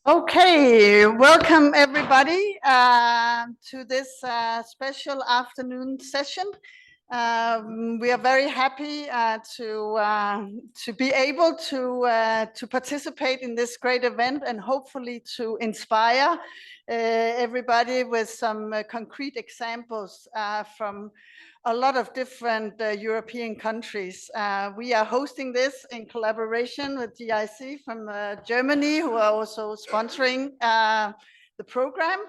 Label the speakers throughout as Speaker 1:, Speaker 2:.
Speaker 1: Okay, welcome everybody to this special afternoon session. We are very happy to be able to participate in this great event and hopefully to inspire everybody with some concrete examples from a lot of different European countries. We are hosting this in collaboration with GIC from Germany, who are also sponsoring the program.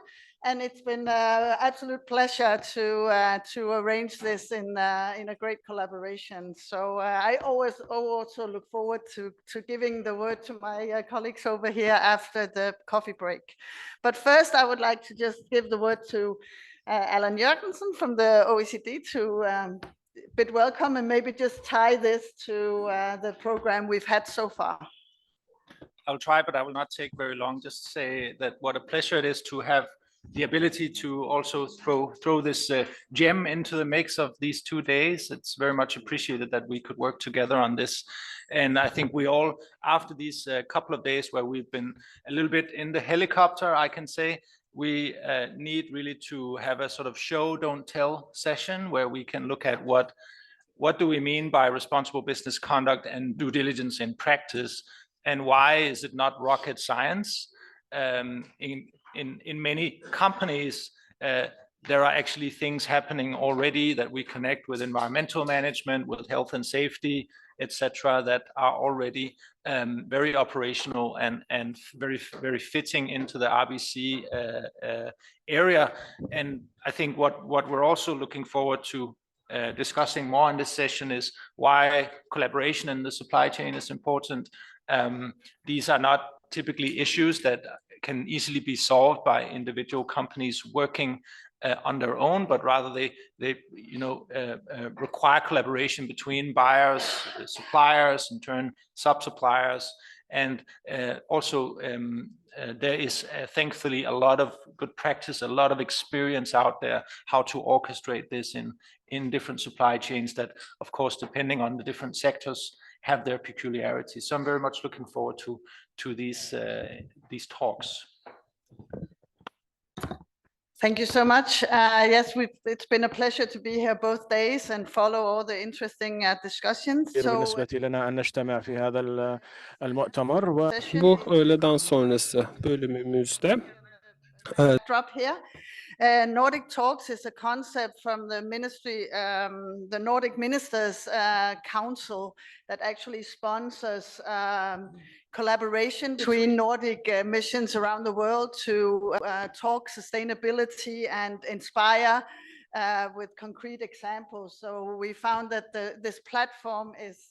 Speaker 1: And it's been an absolute pleasure to arrange this in a great collaboration. So I also look forward to giving the word to my colleagues over here after the coffee break. But first, I would like to just give the word to Allan Jørgensen from the OECD to bid welcome and maybe just tie this to the program we've had so far.
Speaker 2: I'll try, but I will not take very long. Just say that what a pleasure it is to have the ability to also throw this gem into the mix of these 2 days. It's very much appreciated that we could work together on this. And I think we all, after these couple of days where we've been a little bit in the helicopter, I can say, we need really to have a sort of show, don't tell session where we can look at what do we mean by responsible business conduct and due diligence in practice, and why is it not rocket science? In many companies, there are actually things happening already that we connect with environmental management, with health and safety, etc., that are already very operational and very fitting into the RBC area. And I think what we're also looking forward to discussing more in this session is why collaboration in the supply chain is important. These are not typically issues that can easily be solved by individual companies working on their own, but rather they require collaboration between buyers, suppliers, in turn sub-suppliers, and also there is thankfully a lot of good practice, a lot of experience out there how to orchestrate this in different supply chains that, of course, depending on the different sectors, have their peculiarities. So I'm very much looking forward to these talks.
Speaker 1: Thank you so much. Yes, it's been a pleasure to be here both days and follow all the interesting discussions.
Speaker 3: بالنسبة لنا أن نجتمع في هذا المؤتمر
Speaker 4: Bu öğleden sonrası bölümümüzde
Speaker 1: drop here. Nordic Talks is a concept from the ministry, the Nordic Ministers Council that actually sponsors collaboration between Nordic missions around the world to talk sustainability and inspire with concrete examples. So we found that this platform is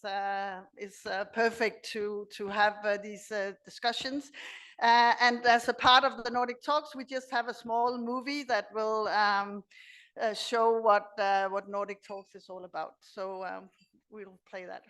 Speaker 1: perfect to have these discussions. And as a part of the Nordic Talks, we just have a small movie that will show what Nordic Talks is all about. So we'll play that.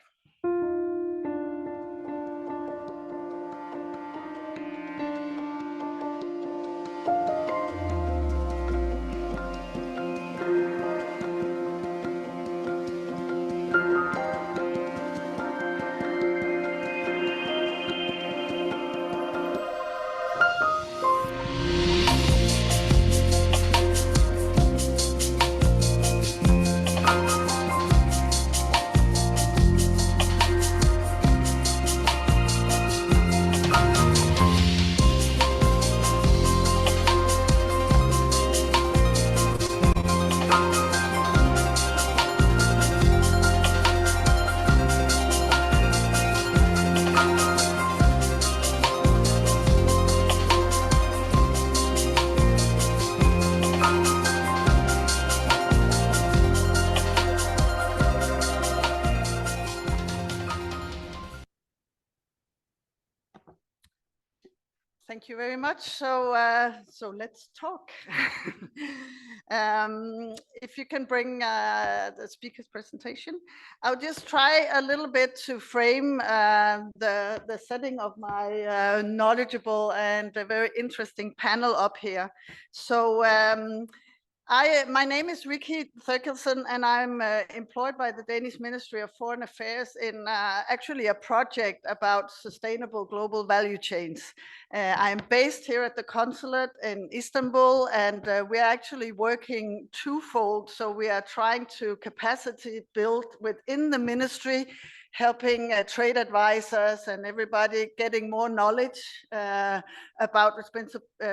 Speaker 1: Thank you very much. So let's talk. If you can bring the speaker's presentation, I'll just try a little bit to frame the setting of my knowledgeable and a very interesting panel up here. So My name is Ricky Thurkelson, and I'm employed by the Danish Ministry of Foreign Affairs in actually a project about sustainable global value chains. I'm based here at the consulate in Istanbul, and we're actually working twofold. So we are trying to capacity build within the ministry, helping trade advisors and everybody getting more knowledge about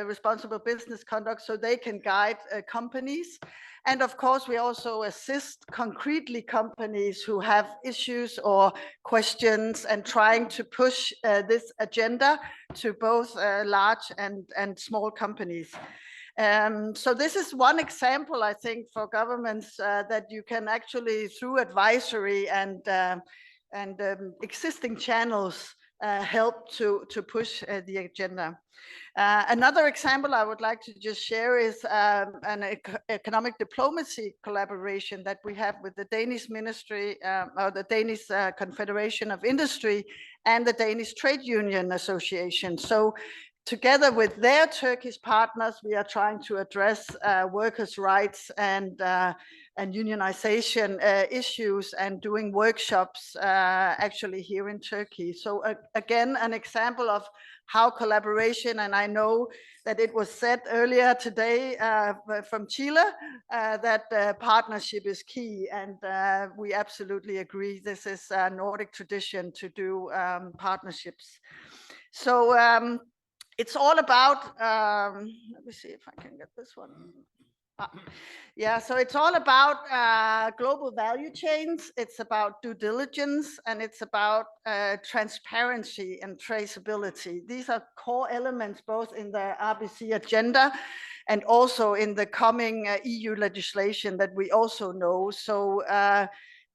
Speaker 1: responsible business conduct so they can guide companies. And of course, we also assist concretely companies who have issues or questions and trying to push this agenda to both large and small companies. So this is one example, I think, for governments that you can actually, through advisory and existing channels, help to push the agenda. Another example I would like to just share is an economic diplomacy collaboration that we have with the Danish Ministry or the Danish Confederation of Industry and the Danish Trade Union Association. So together with their Turkish partners, we are trying to address workers' rights and unionization issues and doing workshops actually here in Turkey. So again, an example of how collaboration, and I know that it was said earlier today from Chile that partnership is key, and we absolutely agree. This is a Nordic tradition to do partnerships. So it's all about, let me see if I can get this one. Yeah, so it's all about global value chains. It's about due diligence, and it's about transparency and traceability. These are core elements both in the RBC agenda and also in the coming EU legislation that we also know. So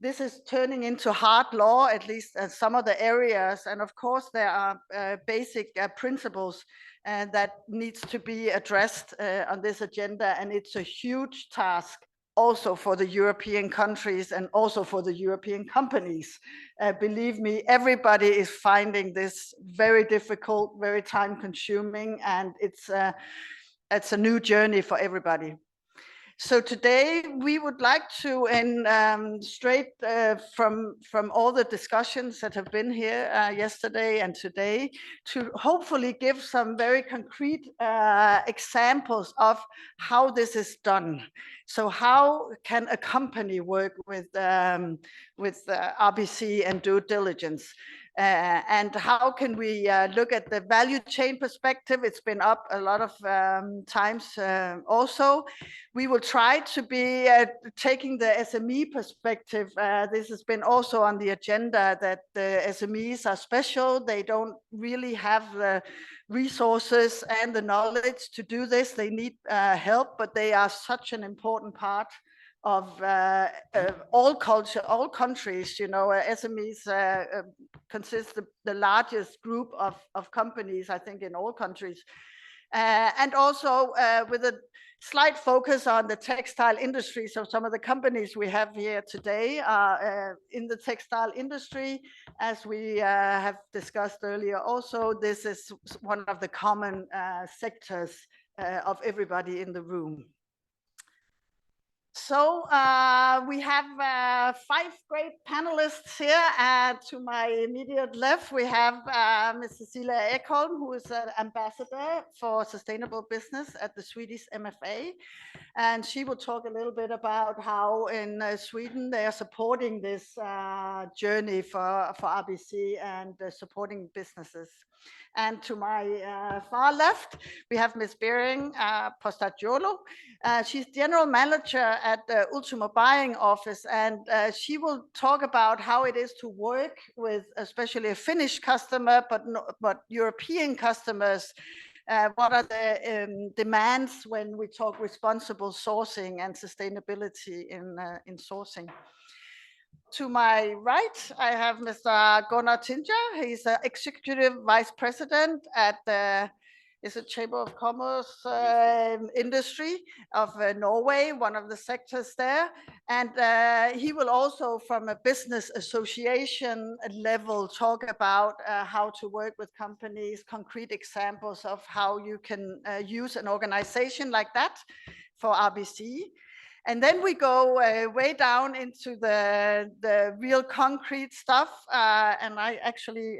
Speaker 1: this is turning into hard law, at least in some of the areas. And of course, there are basic principles that needs to be addressed on this agenda. And it's a huge task also for the European countries and also for the European companies. Believe me, everybody is finding this very difficult, very time consuming, and it's a new journey for everybody. So today we would like to, and straight from all the discussions that have been here yesterday and today, to hopefully give some very concrete examples of how this is done. So how can a company work with RBC and due diligence? And how can we look at the value chain perspective? It's been up a lot of times also. We will try to be taking the SME perspective. This has been also on the agenda, that the SMEs are special. They don't really have the resources and the knowledge to do this. They need help, but they are such an important part of all countries. You know, SMEs consist of the largest group of companies, I think, in all countries. And also with a slight focus on the textile industry. So some of the companies we have here today are in the textile industry, as we have discussed earlier. Also, this is one of the common sectors of everybody in the room. So we have 5 great panelists here. To my immediate left, we have Ms. Cecilia Ekholm, who is an ambassador for sustainable business at the Swedish MFA. And she will talk a little bit about how in Sweden they are supporting this journey for RBC and supporting businesses. And to my far left, we have Ms. Bering Postagiolo. She's general manager at the Ultimo Buying Office, and she will talk about how it is to work with especially a Finnish customer, but European customers. What are the demands when we talk responsible sourcing and sustainability in sourcing? To my right, I have Mr. Gunnar Tinja. He's the Executive Vice President at the Chamber of Commerce industry of Norway, one of the sectors there. And he will also, from a business association level, talk about how to work with companies, concrete examples of how you can use an organization like that for RBC. And then we go way down into the real concrete stuff. And I actually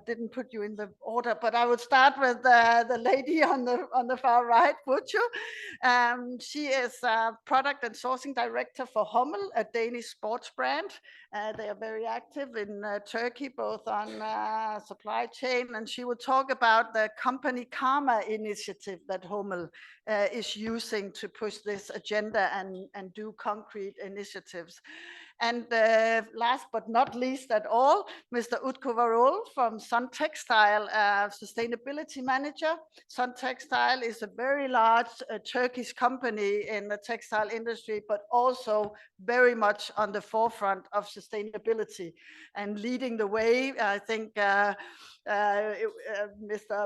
Speaker 1: didn't put you in the order, but I would start with the lady on the far right, Burcu. She is product and sourcing director for Hummel, a Danish sports brand. They are very active in Turkey, both on supply chain. And she will talk about the company Karma initiative that Hummel is using to push this agenda and do concrete initiatives. And last but not least at all, Mr. Utku Varol from Sun Textile, sustainability manager. Sun Textile is a very large Turkish company in the textile industry, but also very much on the forefront of sustainability and leading the way. I think Mr.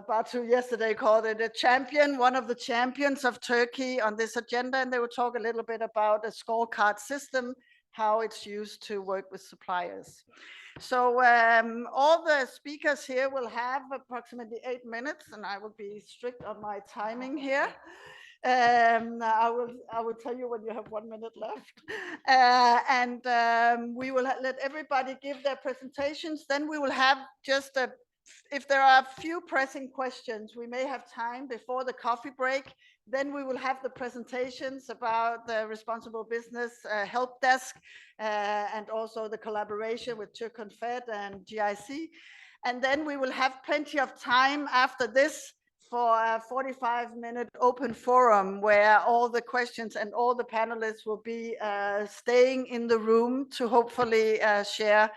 Speaker 1: Batu yesterday called it a champion, one of the champions of Turkey on this agenda, and they will talk a little bit about a scorecard system, how it's used to work with suppliers. So all the speakers here will have approximately 8 minutes, and I will be strict on my timing here. I will tell you when you have 1 minute left. We will let everybody give their presentations. Then we will have just if there are a few pressing questions, we may have time before the coffee break. Then we will have the presentations about the responsible business help desk and also the collaboration with Turconfed and GIC. And then we will have plenty of time after this for a 45-minute open forum where all the questions and all the panelists will be staying in the room to hopefully share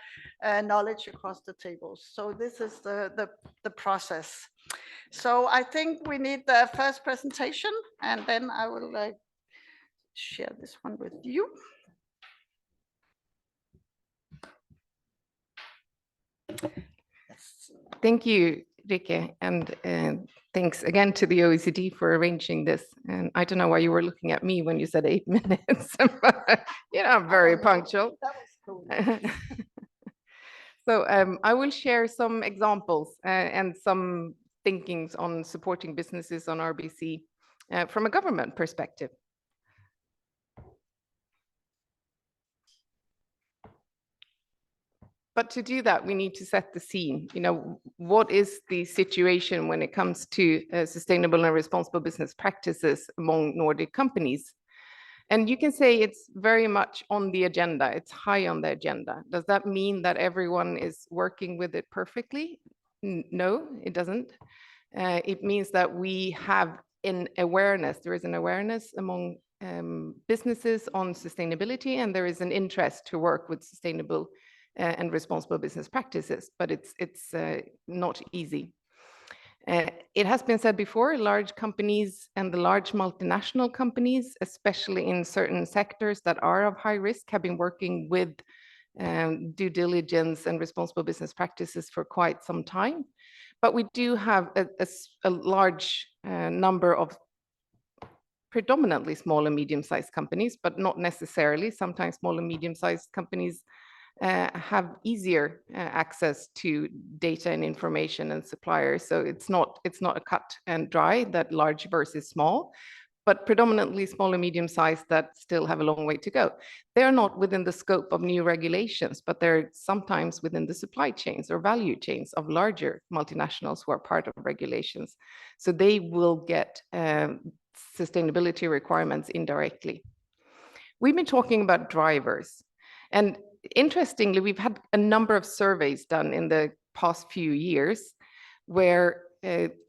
Speaker 1: knowledge across the tables. So this is the process. So I think we need the first presentation, and then I will share this one with you.
Speaker 5: Thank you, Rikke, and thanks again to the OECD for arranging this. And I don't know why you were looking at me when you said 8 minutes, but I'm very punctual.
Speaker 1: That was cool.
Speaker 5: So I will share some examples and some thinkings on supporting businesses on RBC from a government perspective. But to do that, we need to set the scene. What is the situation when it comes to sustainable and responsible business practices among Nordic companies? And you can say it's very much on the agenda. It's high on the agenda. Does that mean that everyone is working with it perfectly? No, it doesn't. It means that we have an awareness. There is an awareness among businesses on sustainability, and there is an interest to work with sustainable and responsible business practices, but it's not easy. It has been said before, large companies and the large multinational companies, especially in certain sectors that are of high risk, have been working with due diligence and responsible business practices for quite some time. But we do have a large number of predominantly small and medium-sized companies, but not necessarily. Sometimes small and medium-sized companies have easier access to data and information and suppliers. So it's not a cut and dry that large versus small, but predominantly small and medium-sized that still have a long way to go. They're not within the scope of new regulations, but they're sometimes within the supply chains or value chains of larger multinationals who are part of regulations. So they will get sustainability requirements indirectly. We've been talking about drivers, and interestingly, we've had a number of surveys done in the past few years where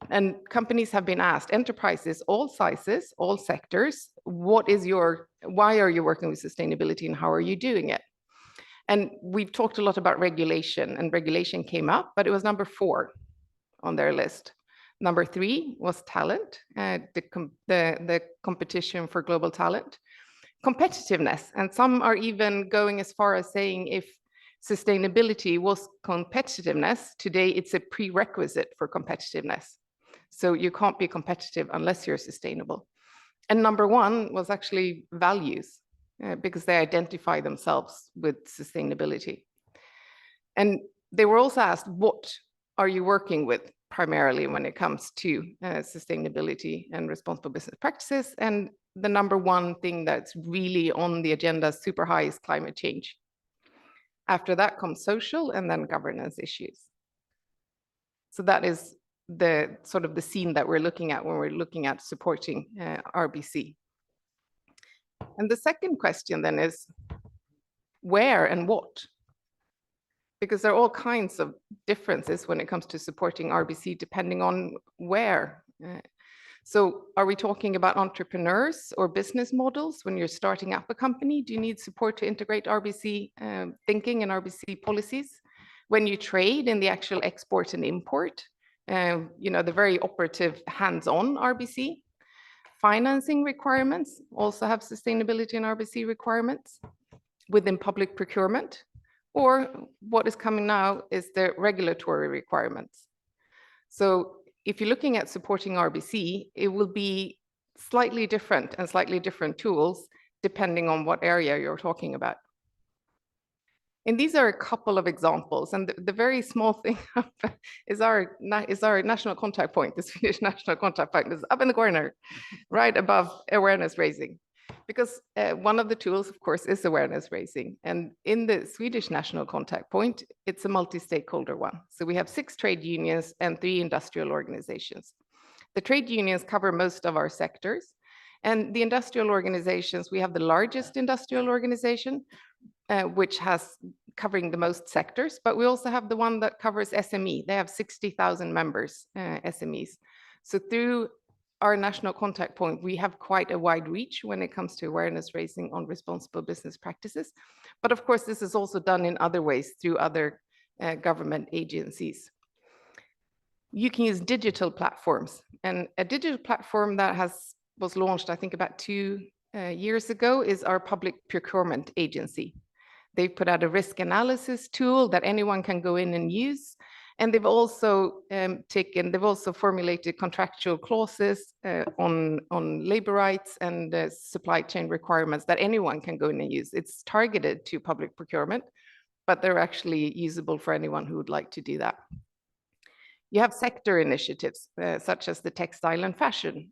Speaker 5: and companies have been asked, enterprises, all sizes, all sectors, why are you working with sustainability and how are you doing it? And we've talked a lot about regulation, and regulation came up, but it was number 4 on their list. Number 3 was talent, the competition for global talent. Competitiveness, and some are even going as far as saying if sustainability was competitiveness, today it's a prerequisite for competitiveness. So you can't be competitive unless you're sustainable. And number 1 was actually values, because they identify themselves with sustainability. And they were also asked, what are you working with primarily when it comes to sustainability and responsible business practices? And the number one thing that's really on the agenda super high is climate change. After that comes social and then governance issues. So that is the sort of the scene that we're looking at when we're looking at supporting RBC. And the second question then is where and what? Because there are all kinds of differences when it comes to supporting RBC depending on where. So are we talking about entrepreneurs or business models when you're starting up a company? Do you need support to integrate RBC thinking and RBC policies? When you trade in the actual export and import, you know, the very operative hands-on RBC. Financing requirements also have sustainability and RBC requirements within public procurement, or what is coming now is the regulatory requirements. So if you're looking at supporting RBC, it will be slightly different and slightly different tools depending on what area you're talking about. And these are a couple of examples. And the very small thing is our national contact point. The Swedish national contact point is up in the corner, right above awareness raising. Because one of the tools, of course, is awareness raising. And in the Swedish national contact point, it's a multi-stakeholder one. So we have 6 trade unions and 3 industrial organizations. The trade unions cover most of our sectors. And the industrial organizations, we have the largest industrial organization, which has covering the most sectors, but we also have the one that covers SME. They have 60,000 members, SMEs. So through our national contact point, we have quite a wide reach when it comes to awareness raising on responsible business practices. But of course, this is also done in other ways through other government agencies. You can use digital platforms, and a digital platform that was launched, I think, about 2 years ago is our public procurement agency. They've put out a risk analysis tool that anyone can go in and use. And they've also formulated contractual clauses on labor rights and supply chain requirements that anyone can go in and use. It's targeted to public procurement, but they're actually usable for anyone who would like to do that. You have sector initiatives, such as the textile and fashion,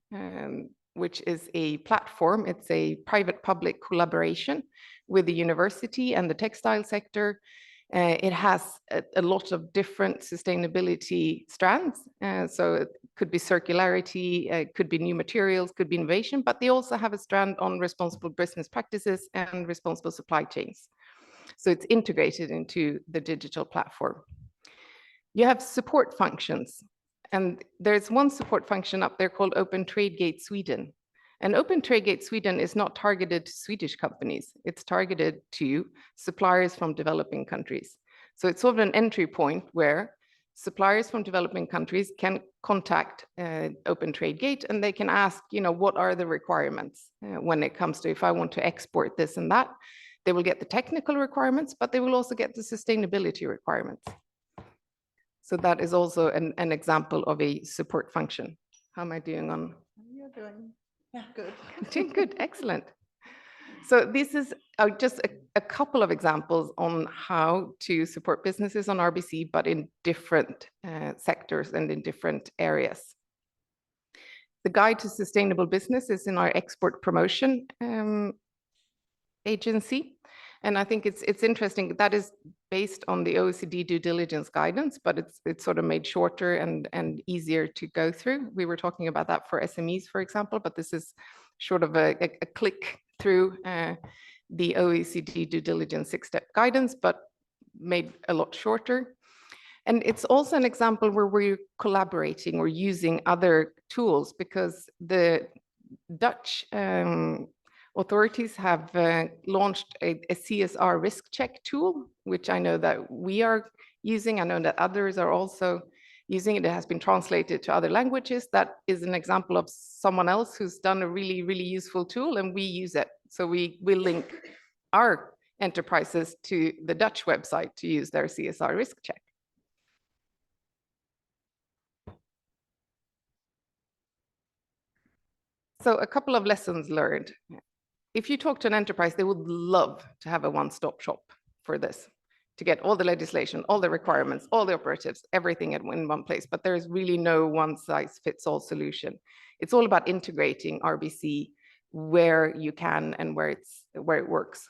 Speaker 5: which is a platform. It's a private-public collaboration with the university and the textile sector. It has a lot of different sustainability strands. So it could be circularity, it could be new materials, could be innovation, but they also have a strand on responsible business practices and responsible supply chains. So it's integrated into the digital platform. You have support functions. And there's one support function up there called Open Tradegate Sweden. And Open Tradegate Sweden is not targeted to Swedish companies. It's targeted to suppliers from developing countries. So it's sort of an entry point where suppliers from developing countries can contact Open Tradegate and they can ask, you know, what are the requirements when it comes to if I want to export this and that. They will get the technical requirements, but they will also get the sustainability requirements. So that is also an example of a support function. How am I doing on?
Speaker 1: You're doing, yeah, good.
Speaker 5: Doing good, excellent. So this is just a couple of examples on how to support businesses on RBC, but in different sectors and in different areas. The Guide to Sustainable Business is in our export promotion agency. And I think it's interesting, that is based on the OECD due diligence guidance, but it's sort of made shorter and easier to go through. We were talking about that for SMEs, for example, but this is sort of a click through the OECD due diligence 6-step guidance, but made a lot shorter. And it's also an example where we're collaborating or using other tools, because the Dutch authorities have launched a CSR risk check tool, which I know that we are using. I know that others are also using it. It has been translated to other languages. That is an example of someone else who's done a really, really useful tool, and we use it. So we link our enterprises to the Dutch website to use their CSR risk check. So a couple of lessons learned. If you talk to an enterprise, they would love to have a one-stop shop for this, to get all the legislation, all the requirements, all the operatives, everything in one place. But there's really no one-size-fits-all solution. It's all about integrating RBC where you can and where it works.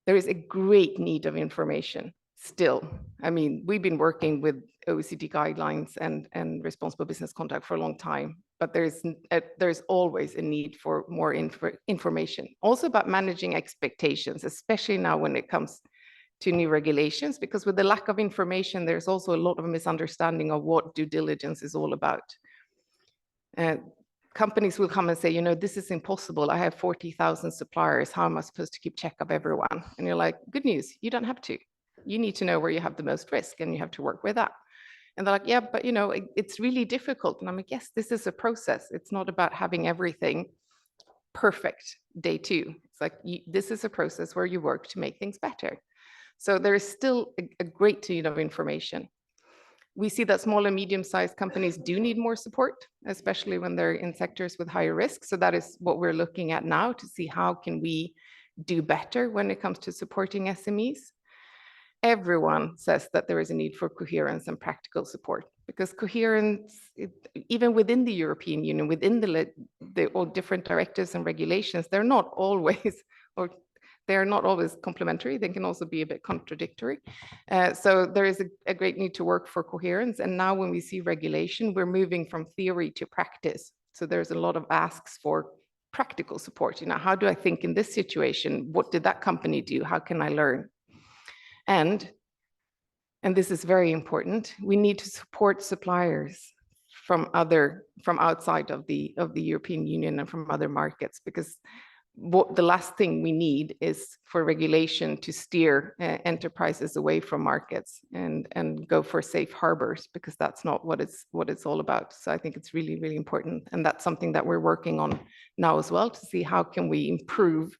Speaker 5: There is a great need of information still. I mean, we've been working with OECD guidelines and responsible business conduct for a long time, but there's always a need for more information. Also about managing expectations, especially now when it comes to new regulations, because with the lack of information, there's also a lot of misunderstanding of what due diligence is all about. Companies will come and say, you know, this is impossible. I have 40,000 suppliers. How am I supposed to keep check of everyone? And you're like, good news, you don't have to. You need to know where you have the most risk and you have to work with that. And they're like, yeah, but you know, it's really difficult. And I'm like, yes, this is a process. It's not about having everything perfect day two. It's like, this is a process where you work to make things better. So there is still a great need of information. We see that small and medium-sized companies do need more support, especially when they're in sectors with higher risk. So that is what we're looking at now to see how can we do better when it comes to supporting SMEs. Everyone says that there is a need for coherence and practical support, because coherence, even within the European Union, within the all different directives and regulations, they're not always, or they're not always complementary. They can also be a bit contradictory. So there is a great need to work for coherence. And now when we see regulation, we're moving from theory to practice. So there's a lot of asks for practical support. You know, how do I think in this situation? What did that company do? How can I learn? And this is very important, we need to support suppliers from outside of the European Union and from other markets, because the last thing we need is for regulation to steer enterprises away from markets and go for safe harbors, because that's not what it's all about. So I think it's really, really important. And that's something that we're working on now as well, to see how can we improve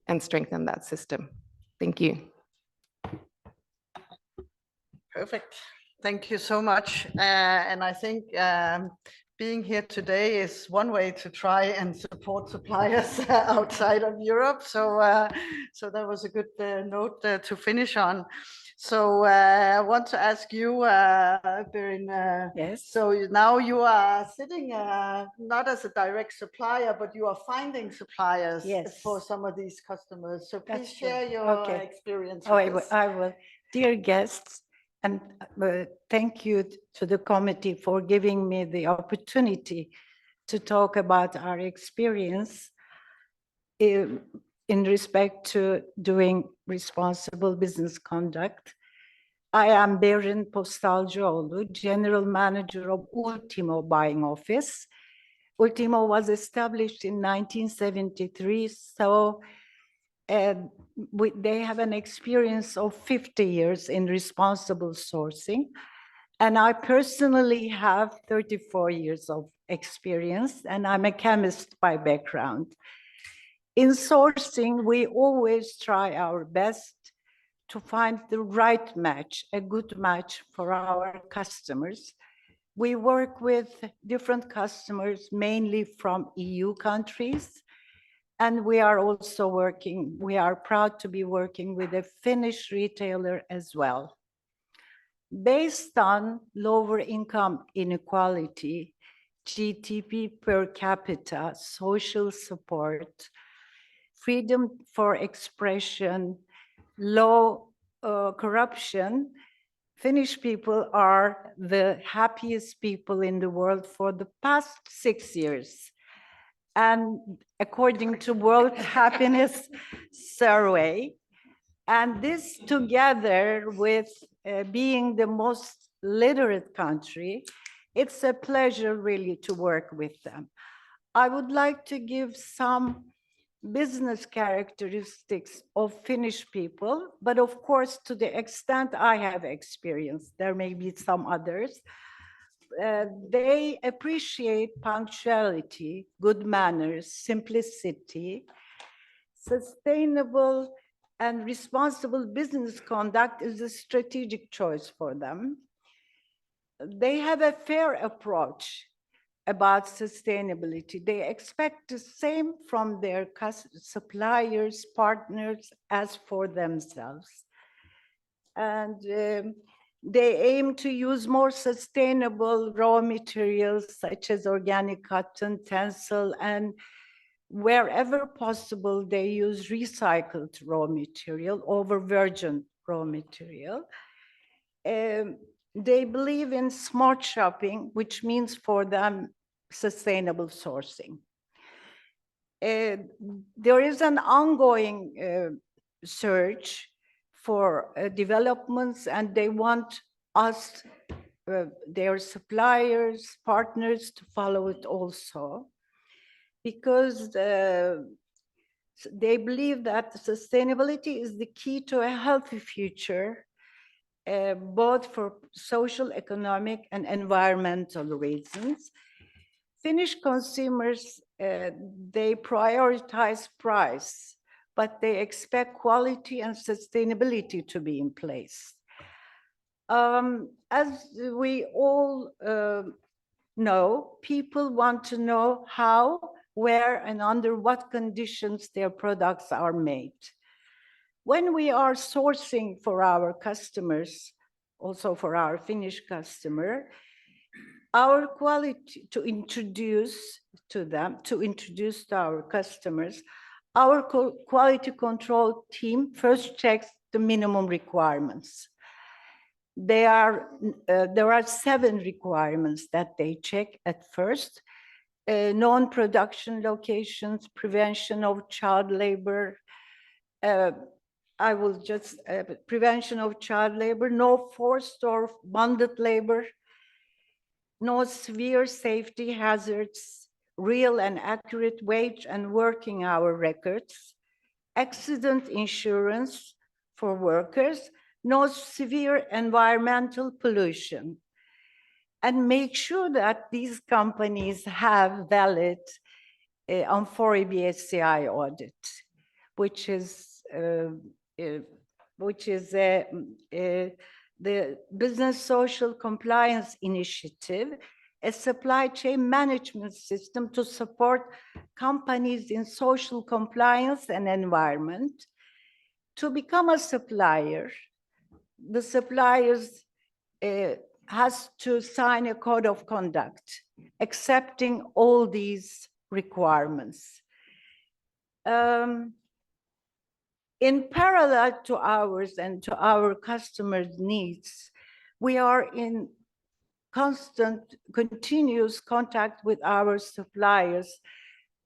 Speaker 5: and strengthen that system. Thank you.
Speaker 1: Perfect. Thank you so much. And I think being here today is one way to try and support suppliers outside of Europe. So, so that was a good note to finish on. So I want to ask you, Berin,
Speaker 6: Yes.
Speaker 1: so now you are sitting not as a direct supplier, but you are finding suppliers for some of these customers. So please share your experience with us.
Speaker 6: I will. Dear guests, and thank you to the committee for giving me the opportunity to talk about our experience in respect to doing responsible business conduct. I am Berin Postalcıoğlu, General Manager of Ultimo Buying Office. Ultimo was established in 1973, so they have an experience of 50 years in responsible sourcing. And I personally have 34 years of experience, and I'm a chemist by background. In sourcing, we always try our best to find the right match, a good match for our customers. We work with different customers, mainly from EU countries. And we are also we are proud to be working with a Finnish retailer as well. Based on lower income inequality, GDP per capita, social support, freedom for expression, low corruption, Finnish people are the happiest people in the world for the past 6 years. And according to World Happiness Survey, and this together with being the most literate country, it's a pleasure really to work with them. I would like to give some business characteristics of Finnish people, but of course, to the extent I have experience, there may be some others. They appreciate punctuality, good manners, simplicity, sustainable and responsible business conduct is a strategic choice for them. They have a fair approach about sustainability. They expect the same from their suppliers, partners, as for themselves. And they aim to use more sustainable raw materials such as organic cotton, tencel, and wherever possible, they use recycled raw material over virgin raw material. They believe in smart shopping, which means for them sustainable sourcing. There is an ongoing search for developments, and they want us, their suppliers, partners, to follow it also, because they believe that sustainability is the key to a healthy future, both for social, economic, and environmental reasons. Finnish consumers, they prioritize price, but they expect quality and sustainability to be in place. As we all know, people want to know how, where, and under what conditions their products are made. When we are sourcing for our customers, also for our Finnish customer, our quality to introduce to our customers, our quality control team first checks the minimum requirements. There are 7 requirements that they check at first: non-production locations, prevention of child labor. Prevention of child labor, no forced or bonded labor, no severe safety hazards, real and accurate wage and working hour records, accident insurance for workers, no severe environmental pollution, and make sure that these companies have valid Amfori BSCI audit, which is the Business Social Compliance Initiative, a supply chain management system to support companies in social compliance and environment. To become a supplier, the suppliers has to sign a code of conduct, accepting all these requirements. In parallel to ours and to our customers' needs, we are in continuous contact with our suppliers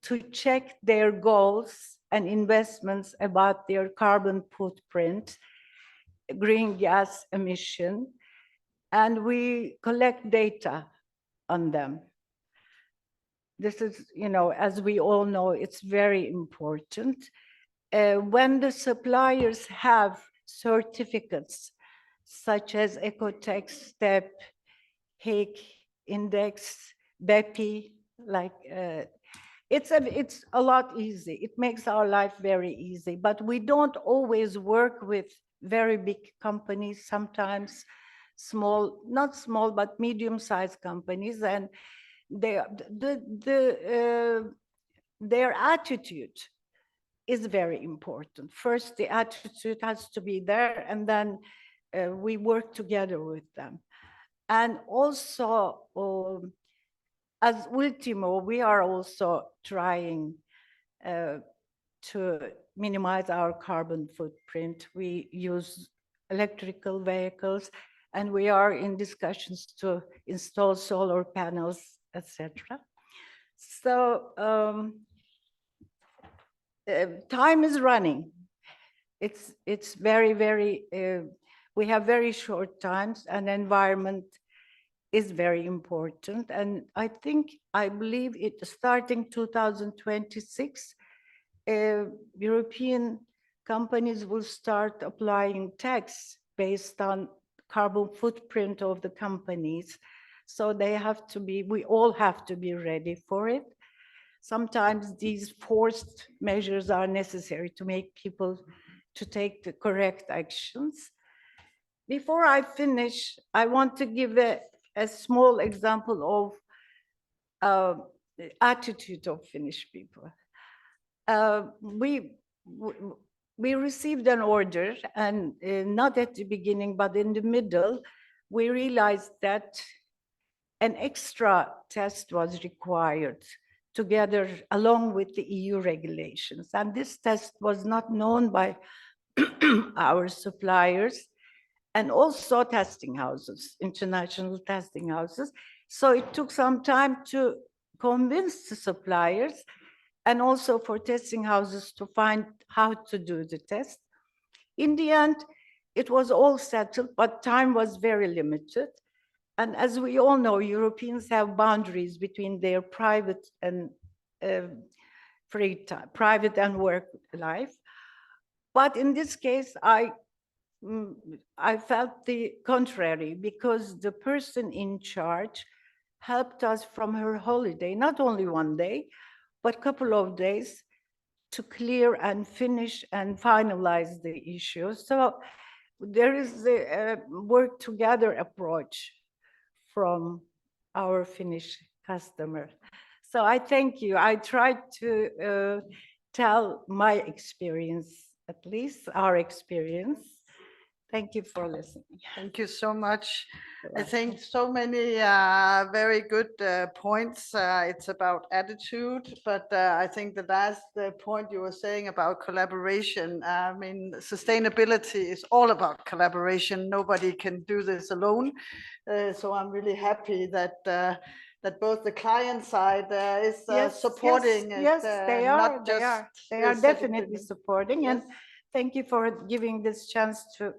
Speaker 6: to check their goals and investments about their carbon footprint, green gas emission, and we collect data on them. This is, as we all know, it's very important. When the suppliers have certificates such as Ecotech, STEP, HIC, Index, BEPI, it's a lot easy. It makes our life very easy, but we don't always work with very big companies, sometimes small, not small, but medium-sized companies, and their attitude is very important. First, the attitude has to be there, and then we work together with them. And also, as Ultimo, we are also trying to minimize our carbon footprint. We use electrical vehicles, and we are in discussions to install solar panels, etc. So time is running. It's very, very, we have very short times, and environment is very important. And I believe it starting 2026, European companies will start applying tax based on carbon footprint of the companies. So we all have to be ready for it. Sometimes these forced measures are necessary to make people to take the correct actions. Before I finish, I want to give a small example of the attitude of Finnish people. We received an order, and not at the beginning, but in the middle, we realized that an extra test was required together along with the EU regulations. And this test was not known by our suppliers and also testing houses, international testing houses. So it took some time to convince the suppliers and also for testing houses to find how to do the test. In the end, it was all settled, but time was very limited. And as we all know, Europeans have boundaries between their private and free time, private and work life. But in this case, I felt the contrary, because the person in charge helped us from her holiday, not only one day, but a couple of days, to clear and finish and finalize the issue. So there is the work together approach from our Finnish customer. So I thank you. I tried to tell my experience, at least our experience. Thank you for listening.
Speaker 1: Thank you so much. I think so many very good points. It's about attitude, but I think the last point you were saying about collaboration, I mean, sustainability is all about collaboration. Nobody can do this alone. So I'm really happy that that both the client side is supporting.
Speaker 6: Yes, they are. They are definitely supporting.
Speaker 1: Yes.
Speaker 6: And thank you for giving this chance to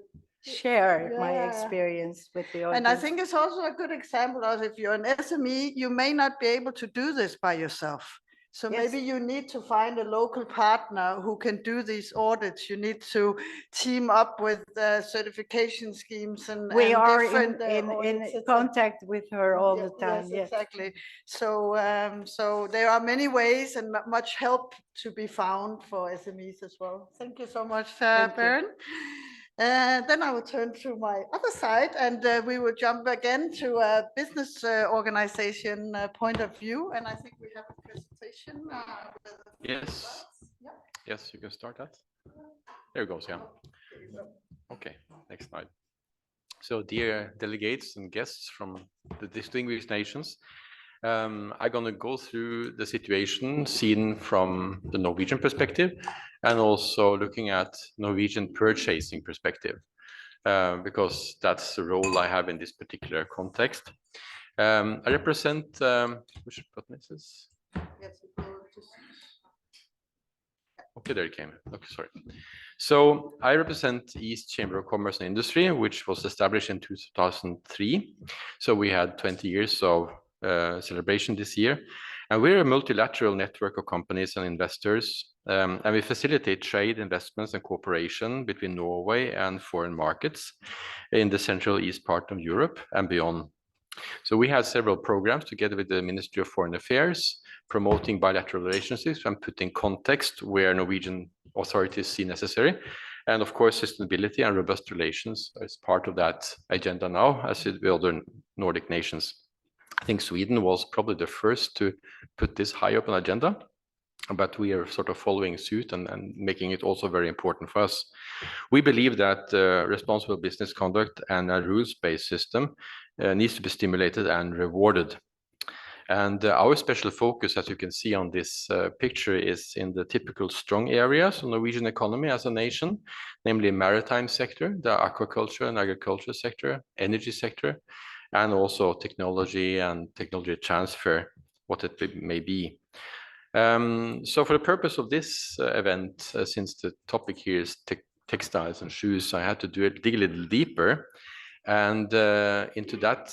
Speaker 6: share my experience with the audience.
Speaker 1: And I think it's also a good example of, if you're an SME, you may not be able to do this by yourself. So maybe you need to find a local partner who can do these audits. You need to team up with certification schemes and
Speaker 6: we are
Speaker 1: different,
Speaker 6: in contact with her all the time.
Speaker 1: Yes, exactly. So so there are many ways and much help to be found for SMEs as well. Thank you so much, Beren. Then I will turn to my other side, and we will jump again to a business organization point of view. And I think we have a presentation.
Speaker 7: Yes.
Speaker 1: Yeah.
Speaker 7: Yes, you can start that. There it goes, yeah. Okay, next slide. So dear delegates and guests from the distinguished nations, I'm going to go through the situation seen from the Norwegian perspective and also looking at Norwegian purchasing perspective, because that's the role I have in this particular context. I represent, which button is this? Okay, there it came. Okay, sorry. So I represent East Chamber of Commerce and Industry, which was established in 2003. So we had 20 years of celebration this year. And we're a multilateral network of companies and investors, and we facilitate trade, investments, and cooperation between Norway and foreign markets in the Central East part of Europe and beyond. So we have several programs together with the Ministry of Foreign Affairs, promoting bilateral relationships and putting context where Norwegian authorities see necessary. And of course, sustainability and robust relations is part of that agenda now, as with other Nordic nations. I think Sweden was probably the first to put this high up on agenda, but we are sort of following suit and making it also very important for us. We believe that responsible business conduct and a rules-based system needs to be stimulated and rewarded. And our special focus, as you can see on this picture, is in the typical strong areas of Norwegian economy as a nation, namely maritime sector, the aquaculture and agriculture sector, energy sector, and also technology and technology transfer, what it may be. So for the purpose of this event, since the topic here is textiles and shoes, I had to dig a little deeper and into that.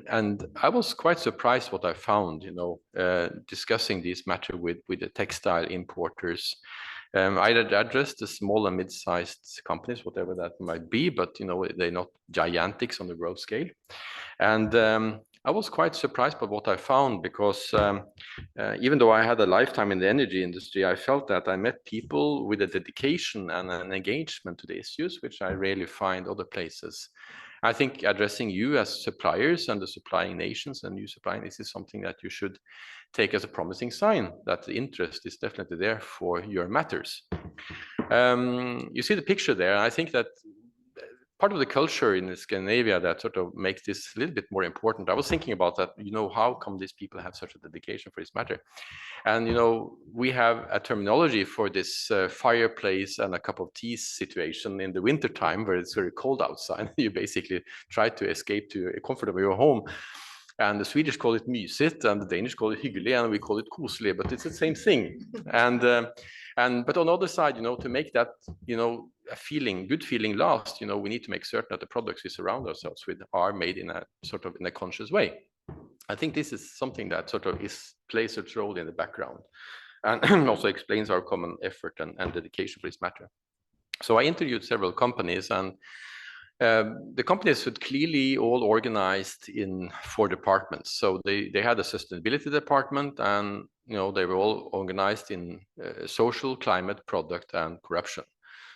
Speaker 7: And I was quite surprised what I found, discussing this matter with the textile importers. I addressed the small and mid-sized companies, whatever that might be, but they're not gigantics on the world scale. And I was quite surprised by what I found, because even though I had a lifetime in the energy industry, I felt that I met people with a dedication and an engagement to the issues, which I rarely find other places. I think addressing you as suppliers and the supplying nations and you supplying, this is something that you should take as a promising sign that the interest is definitely there for your matters. You see the picture there. I think that part of the culture in Scandinavia that sort of makes this a little bit more important. I was thinking about that, how come these people have such a dedication for this matter? And, we have a terminology for this fireplace and a cup of tea situation in the winter time where it's very cold outside. You basically try to escape to a comfort of your home. And the Swedish call it mysigt, and the Danish call it hyggelig, and we call it koselig, but it's the same thing. But on the other side, to make that, a good feeling last, we need to make certain that the products we surround ourselves with are made in a conscious way. I think this is something that sort of plays its role in the background, and also explains our common effort and dedication for this matter. So I interviewed several companies, and the companies had clearly all organized in 4 departments. So they had a sustainability department, and they were all organized in social, climate, product, and corruption.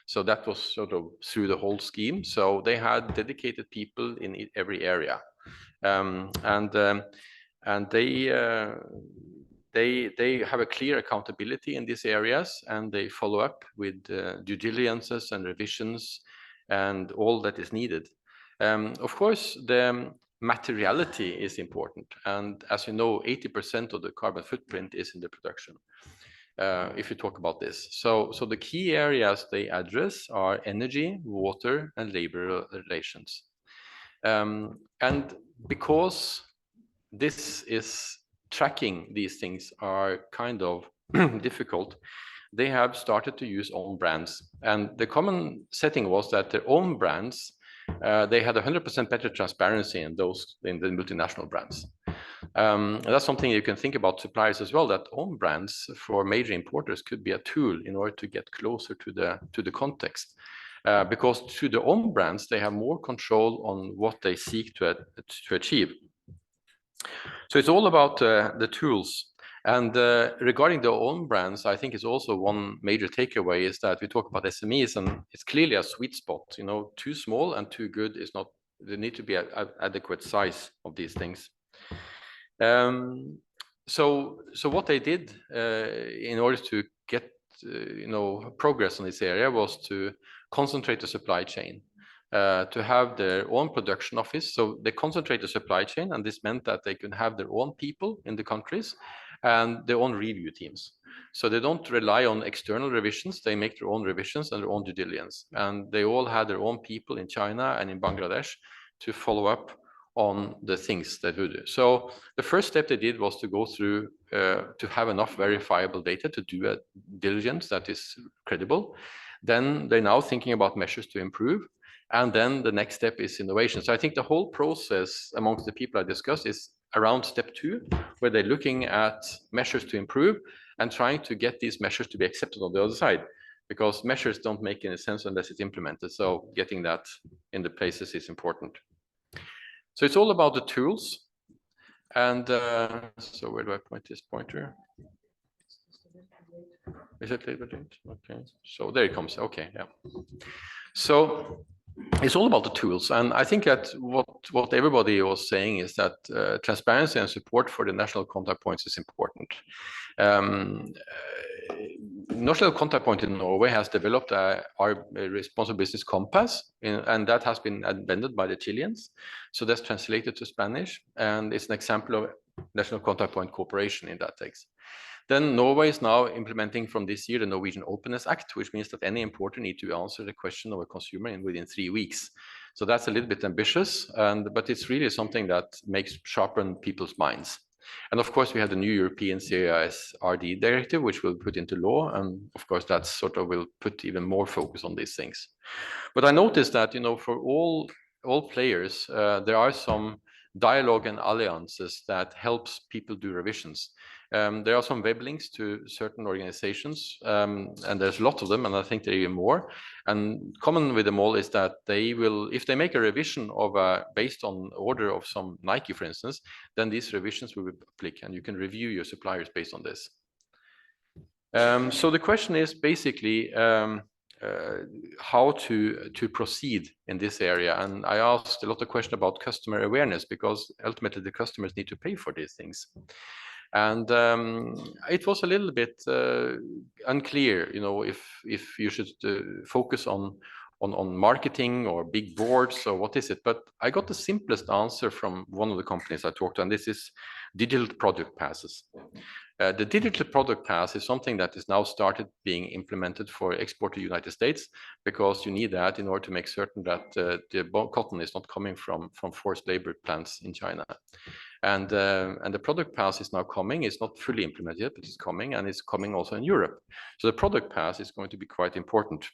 Speaker 7: So that was sort of through the whole scheme. So they had dedicated people in every area, and they have a clear accountability in these areas, and they follow up with due diligences and revisions and all that is needed. Of course, the materiality is important, and as you know, 80% of the carbon footprint is in the production. If you talk about this, so the key areas they address are energy, water, and labor relations. And because this is tracking these things are kind of difficult, they have started to use own brands. And the common setting was that their own brands, they had 100% better transparency in the multinational brands. That's something you can think about suppliers as well, that own brands for major importers could be a tool in order to get closer to the context. Because through their own brands, they have more control on what they seek to achieve. So it's all about the tools. And regarding their own brands, I think it's also one major takeaway is that we talk about SMEs, and it's clearly a sweet spot. Too small and too good is not. There need to be an adequate size of these things. So what they did in order to get progress in this area was to concentrate the supply chain, to have their own production office. So they concentrate the supply chain, and this meant that they could have their own people in the countries and their own review teams. So they don't rely on external revisions, they make their own revisions and their own due diligence. And they all had their own people in China and in Bangladesh to follow up on the things that we do. So the first step they did was to go through, to have enough verifiable data to do a diligence that is credible. Then they're now thinking about measures to improve. And then the next step is innovation. So I think the whole process amongst the people I discussed is around step 2, where they're looking at measures to improve and trying to get these measures to be accepted on the other side, because measures don't make any sense unless it's implemented. So getting that in the places is important. So it's all about the tools. And so where do I point this pointer? Is it labor date? Okay, so there it comes. Okay, yeah. So it's all about the tools. And I think that what everybody was saying is that transparency and support for the national contact points is important. National Contact Point in Norway has developed our responsible business compass, and that has been invented by the Chileans. So that's translated to Spanish, and it's an example of National Contact Point cooperation in that text. Then Norway is now implementing from this year the Norwegian Openness Act, which means that any importer needs to answer the question of a consumer within 3 weeks. So that's a little bit ambitious, but it's really something that makes sharpen people's minds. And of course, we have the new European CIS-RD directive, which will put into law. And of course, that sort of will put even more focus on these things. But I noticed that, for all players, there are some dialogue and alliances that helps people do revisions. There are some web links to certain organizations, and there's a lot of them, and I think there are even more. And common with them all is that they will, if they make a revision of based on order of some Nike, for instance, then these revisions will be public, and you can review your suppliers based on this. So the question is basically how to proceed in this area. And I asked a lot of questions about customer awareness, because ultimately the customers need to pay for these things. And it was a little bit unclear, if you should focus on on marketing or big boards, or what is it? But I got the simplest answer from one of the companies I talked to, and this is digital product passes. The digital product pass is something that is now started being implemented for export to United States, because you need that in order to make certain that the cotton is not coming from forced labor plants in China. And the product pass is now coming. It's not fully implemented yet, but it's coming, and it's coming also in Europe. So the product pass is going to be quite important.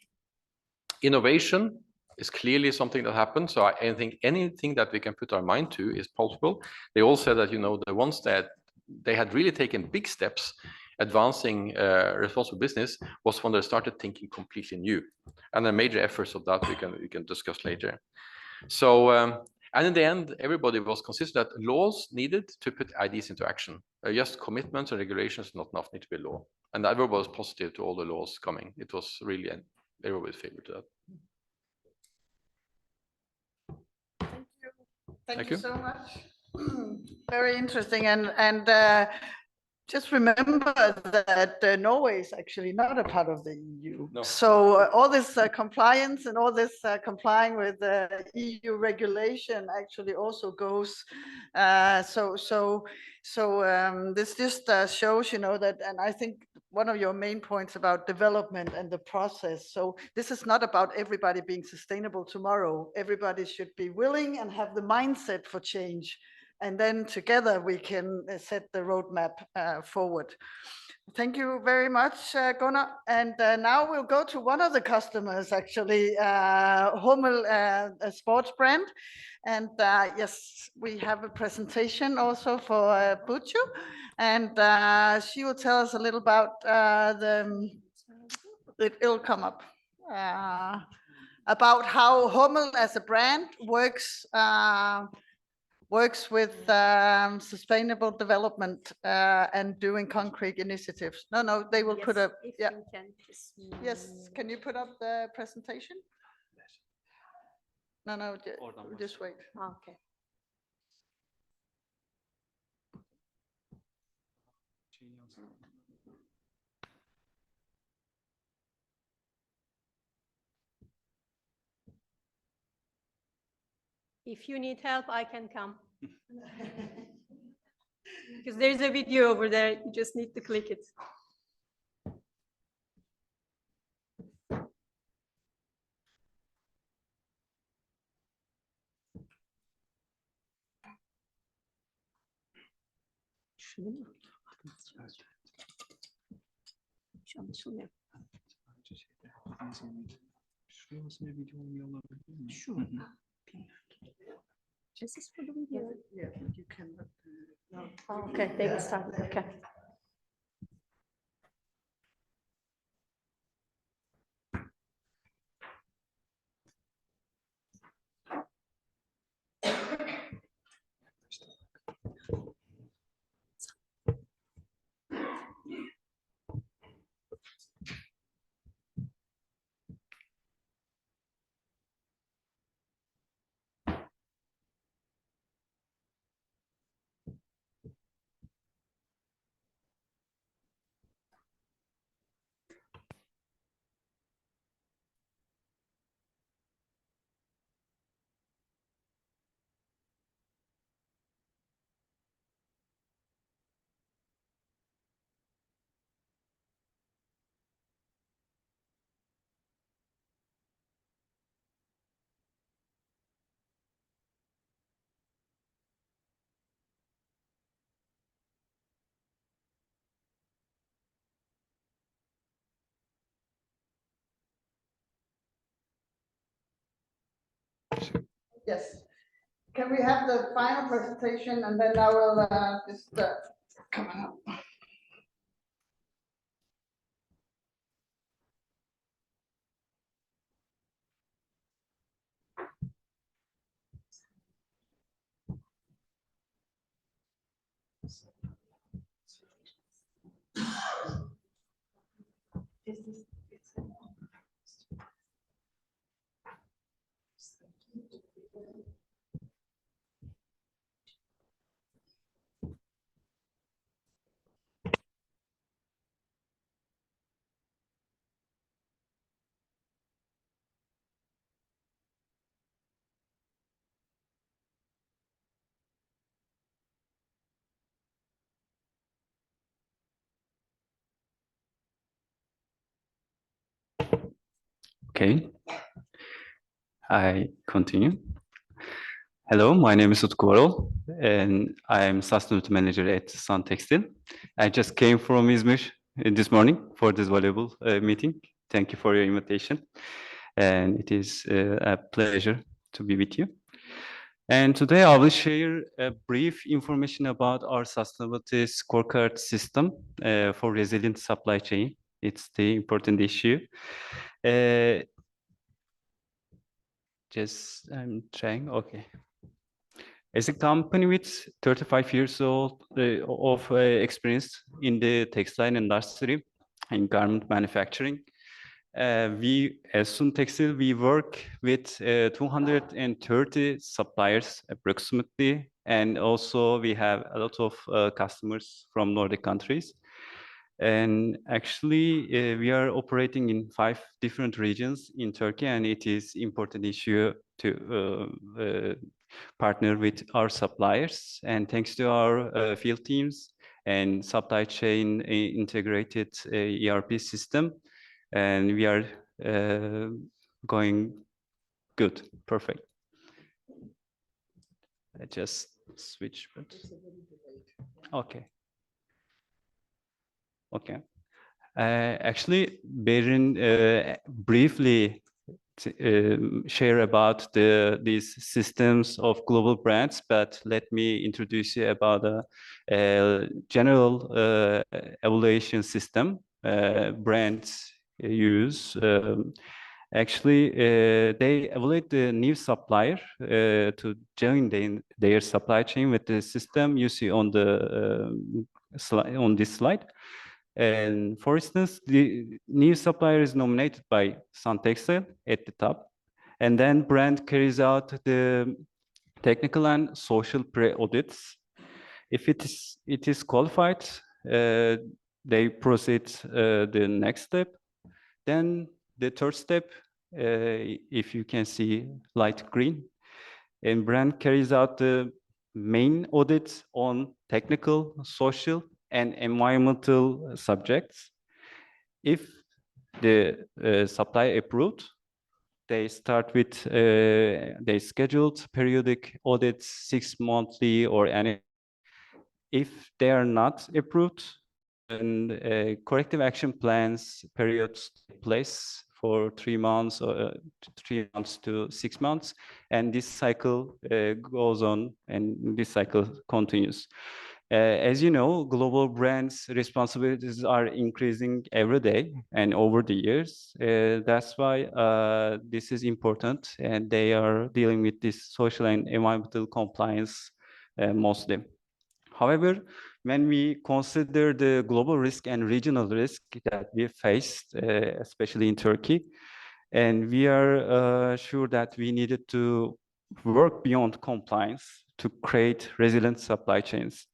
Speaker 7: Innovation is clearly something that happens. So I think anything that we can put our mind to is possible. They all said that, you know, the ones that they had really taken big steps advancing responsible business was when they started thinking completely new. And the major efforts of that we can discuss later. So, and in the end, everybody was consistent that laws needed to put IDs into action. Just commitments and regulations not enough, need to be law. And everybody was positive to all the laws coming. It was really everybody's favorite to that.
Speaker 1: Thank you so much. Very interesting. And just remember that Norway is actually not a part of the EU.
Speaker 7: No.
Speaker 1: So all this compliance and all this complying with the EU regulation actually also goes. This just shows, you know, that, and I think one of your main points about development and the process. So this is not about everybody being sustainable tomorrow. Everybody should be willing and have the mindset for change. And then together we can set the roadmap forward. Thank you very much, Gunnar. And now we'll go to one of the customers, actually, Hummel, a sports brand. And yes, we have a presentation also for Buchu. And she will tell us a little about it'll come up, about how Hummel as a brand works with sustainable development and doing concrete initiatives. No, they will put up. Yeah. Yes, can you put up the presentation? No, just wait.
Speaker 8: Okay. If you need help, I can come. Because there's a video over there, you just need to click it. This is for the video.
Speaker 1: Yeah, you can.
Speaker 8: Oh, okay, they will start. Okay.
Speaker 1: Yes. Can we have the final presentation and then I will just come out.
Speaker 9: Okay, I continue. Hello, my name is Utku Varol, and I'm Sustainability Manager at Sun Textile. I just came from Izmir this morning for this valuable meeting. Thank you for your invitation, and it is a pleasure to be with you. And today I will share a brief information about our sustainability scorecard system for resilient supply chain. It's the important issue. I'm trying, okay. As a company with 35 years of experience in the textile industry and garment manufacturing, we, as Sun Textile, we work with 230 suppliers approximately, and also we have a lot of customers from Nordic countries. And actually, we are operating in 5 different regions in Turkey, and it is important issue to partner with our suppliers. And thanks to our field teams and supply chain integrated ERP system, and we are going good, perfect. I just switch. Okay. Okay. Actually, Berin briefly share about these systems of global brands, but let me introduce you about a general evaluation system brands use. Actually, they evaluate the new supplier to join their supply chain with the system you see on the on this slide. And for instance, the new supplier is nominated by Sun Textile at the top, and then brand carries out the technical and social pre-audits. If it is qualified, they proceed the next step. Then the third step, if you can see light green, and brand carries out the main audit on technical, social, and environmental subjects. If the supply approved, they start with they scheduled periodic audits 6 monthly or any. If they are not approved, then corrective action plans periods take place for 3 months or 3 months to 6 months, and this cycle goes on, and this cycle continues. As you know, global brands' responsibilities are increasing every day and over the years. That's why this is important, and they are dealing with this social and environmental compliance mostly. However, when we consider the global risk and regional risk that we faced, especially in Turkey, and we are sure that we needed to work beyond compliance to create resilient supply chains.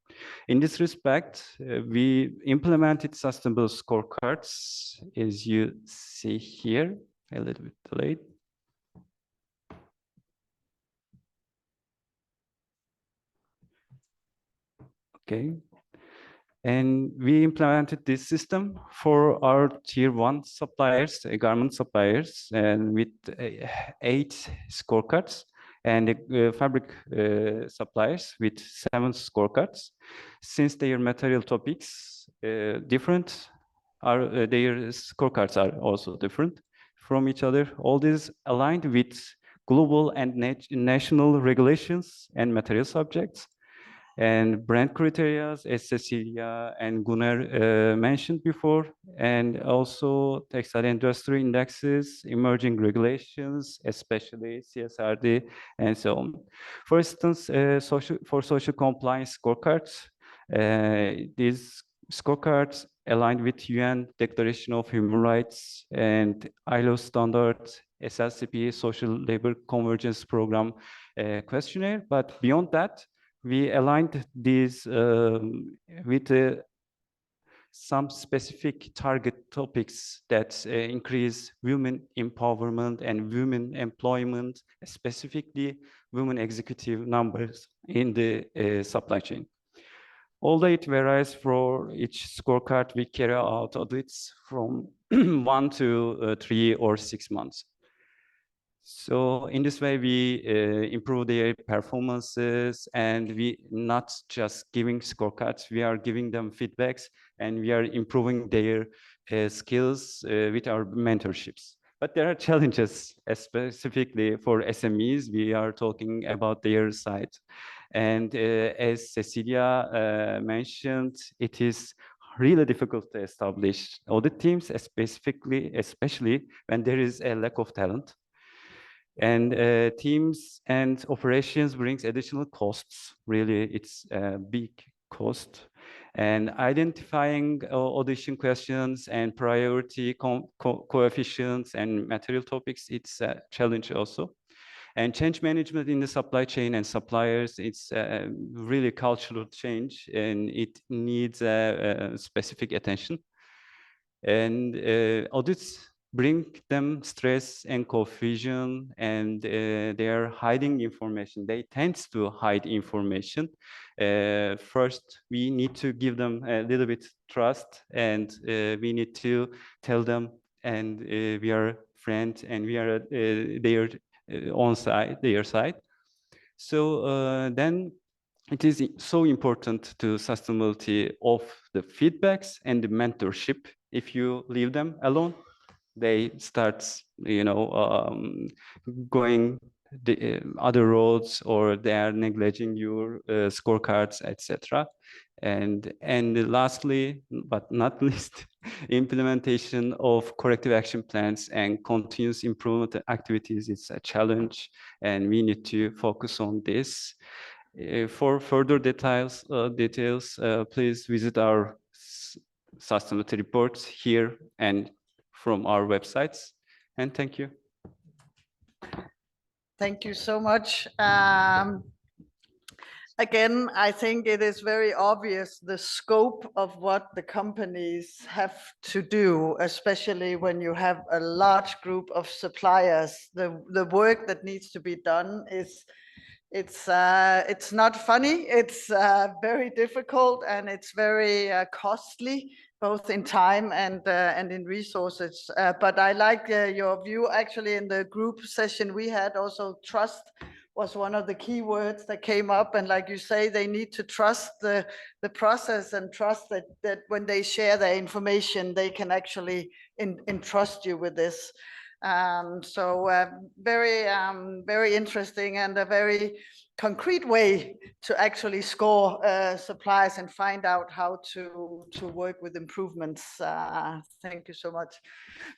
Speaker 9: In this respect, we implemented sustainable scorecards, as you see here, a little bit delayed. Okay. And we implemented this system for our tier 1 suppliers, garment suppliers, and with 8 scorecards, and fabric suppliers with 7 scorecards. Since their material topics different, their scorecards are also different from each other. All this aligned with global and national regulations and material subjects. And brand criteria, as Cecilia and Gunnar mentioned before, and also textile industry indexes, emerging regulations, especially CSRD, and so on. For instance, for social compliance scorecards, these scorecards aligned with UN Declaration of Human Rights and ILO standards, SLCP, Social Labor Convergence Program questionnaire. But beyond that, we aligned these with some specific target topics that increase women empowerment and women employment, specifically women executive numbers in the supply chain. Although it varies for each scorecard, we carry out audits from 1 to 3 or 6 months. So in this way, we improve their performances, and we not just giving scorecards, we are giving them feedbacks, and we are improving their skills with our mentorships. But there are challenges, specifically for SMEs. We are talking about their side. And as Cecilia mentioned, it is really difficult to establish audit teams, especially when there is a lack of talent. And teams and operations brings additional costs. Really, it's a big cost. And identifying audition questions and priority coefficients and material topics, it's a challenge also. And change management in the supply chain and suppliers, it's really cultural change, and it needs specific attention. And audits bring them stress and confusion, and they are hiding information. They tend to hide information. First, we need to give them a little bit trust, and we need to tell them, and we are friends, and we are their on side, their side. So then it is so important to sustainability of the feedbacks and the mentorship. If you leave them alone, they start, going the other roads, or they are neglecting your scorecards, etc. And lastly, but not least, implementation of corrective action plans and continuous improvement activities is a challenge, and we need to focus on this. For further details, please visit our sustainability reports here and from our websites. And thank you.
Speaker 1: Thank you so much. Again, I think it is very obvious the scope of what the companies have to do, especially when you have a large group of suppliers. The work that needs to be done is, it's not funny. It's very difficult, and it's very costly, both in time and in resources. But I like your view. Actually, in the group session we had, also trust was one of the key words that came up. And like you say, they need to trust the process, and trust that when they share their information, they can actually entrust you with this. Very interesting, and a very concrete way to actually score suppliers and find out how to work with improvements. Thank you so much.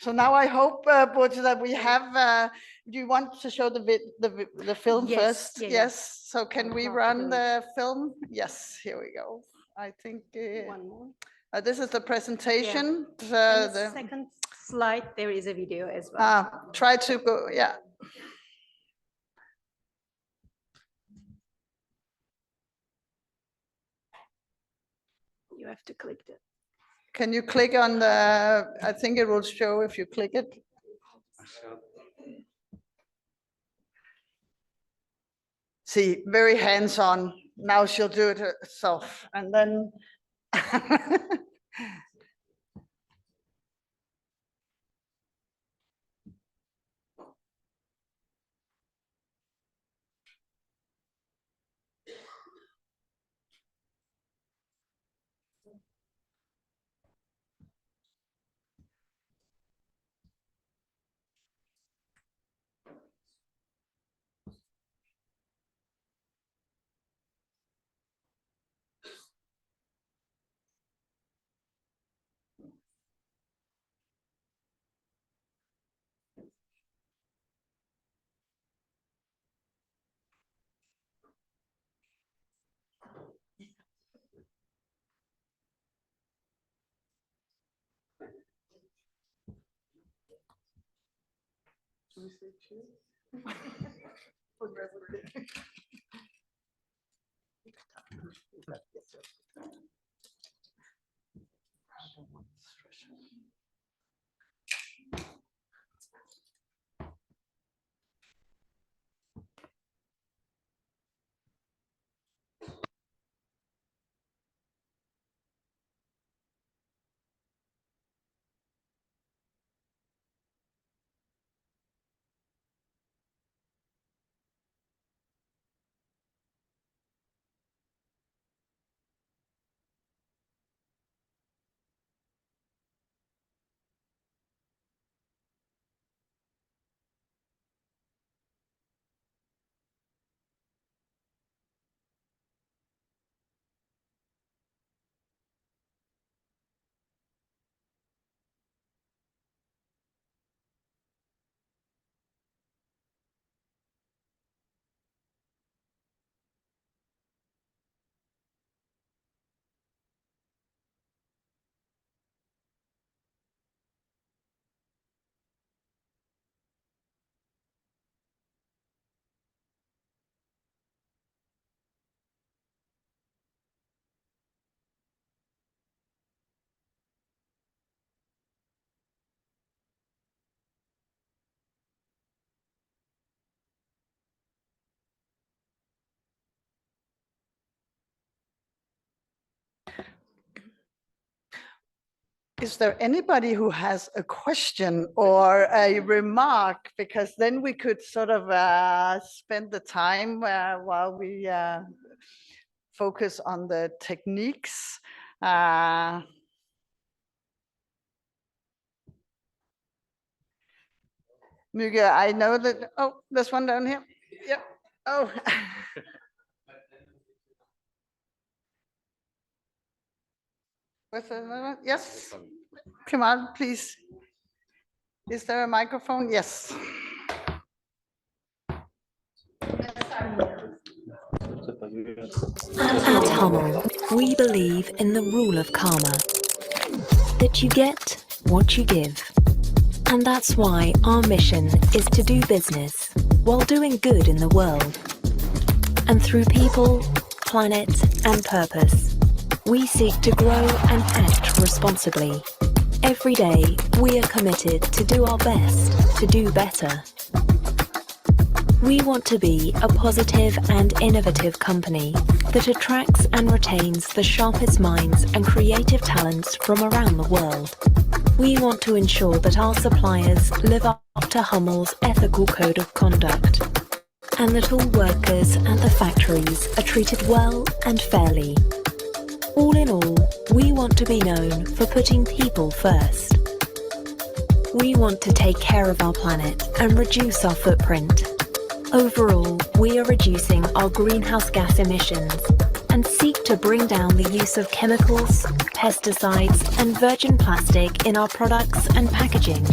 Speaker 1: So now I hope, Burcu, that we have, do you want to show the film
Speaker 8: Yes,
Speaker 1: first?
Speaker 8: yeah, yeah.
Speaker 1: Yes. So can we
Speaker 8: How to
Speaker 1: run
Speaker 8: do it.
Speaker 1: the film? Yes, here we go. I think
Speaker 8: One more.
Speaker 1: this is the presentation.
Speaker 8: And the second slide, there is a video as well.
Speaker 1: Try to go, yeah.
Speaker 8: You have to click it.
Speaker 1: Can you click on the, I think it will show if you click it. See, very hands-on. Now she'll do it herself. And then Is there anybody who has a question or a remark? Because then we could sort of spend the time while we focus on the techniques. Müge, I know that, oh, there's one down here. Yep. Oh. Yes, come on, please. Is there a microphone? Yes.
Speaker 10: At Hummel, we believe in the rule of karma, that you get what you give. And that's why our mission is to do business while doing good in the world. And through people, planet, and purpose, we seek to grow and act responsibly. Every day, we are committed to do our best to do better. We want to be a positive and innovative company that attracts and retains the sharpest minds and creative talents from around the world. We want to ensure that our suppliers live up to Hummel's ethical code of conduct, and that all workers at the factories are treated well and fairly. All in all, we want to be known for putting people first. We want to take care of our planet and reduce our footprint. Overall, we are reducing our greenhouse gas emissions and seek to bring down the use of chemicals, pesticides, and virgin plastic in our products and packaging.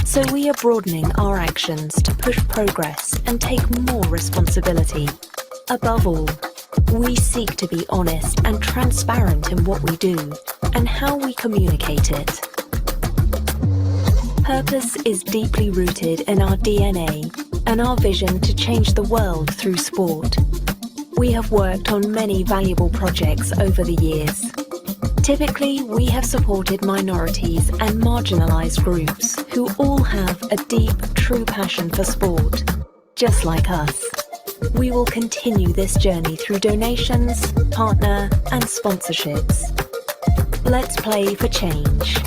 Speaker 10: So we are broadening our actions to push progress and take more responsibility. Above all, we seek to be honest and transparent in what we do and how we communicate it. Purpose is deeply rooted in our DNA and our vision to change the world through sport. We have worked on many valuable projects over the years. Typically, we have supported minorities and marginalized groups who all have a deep, true passion for sport, just like us. We will continue this journey through donations, partner, and sponsorships. Let's play for change.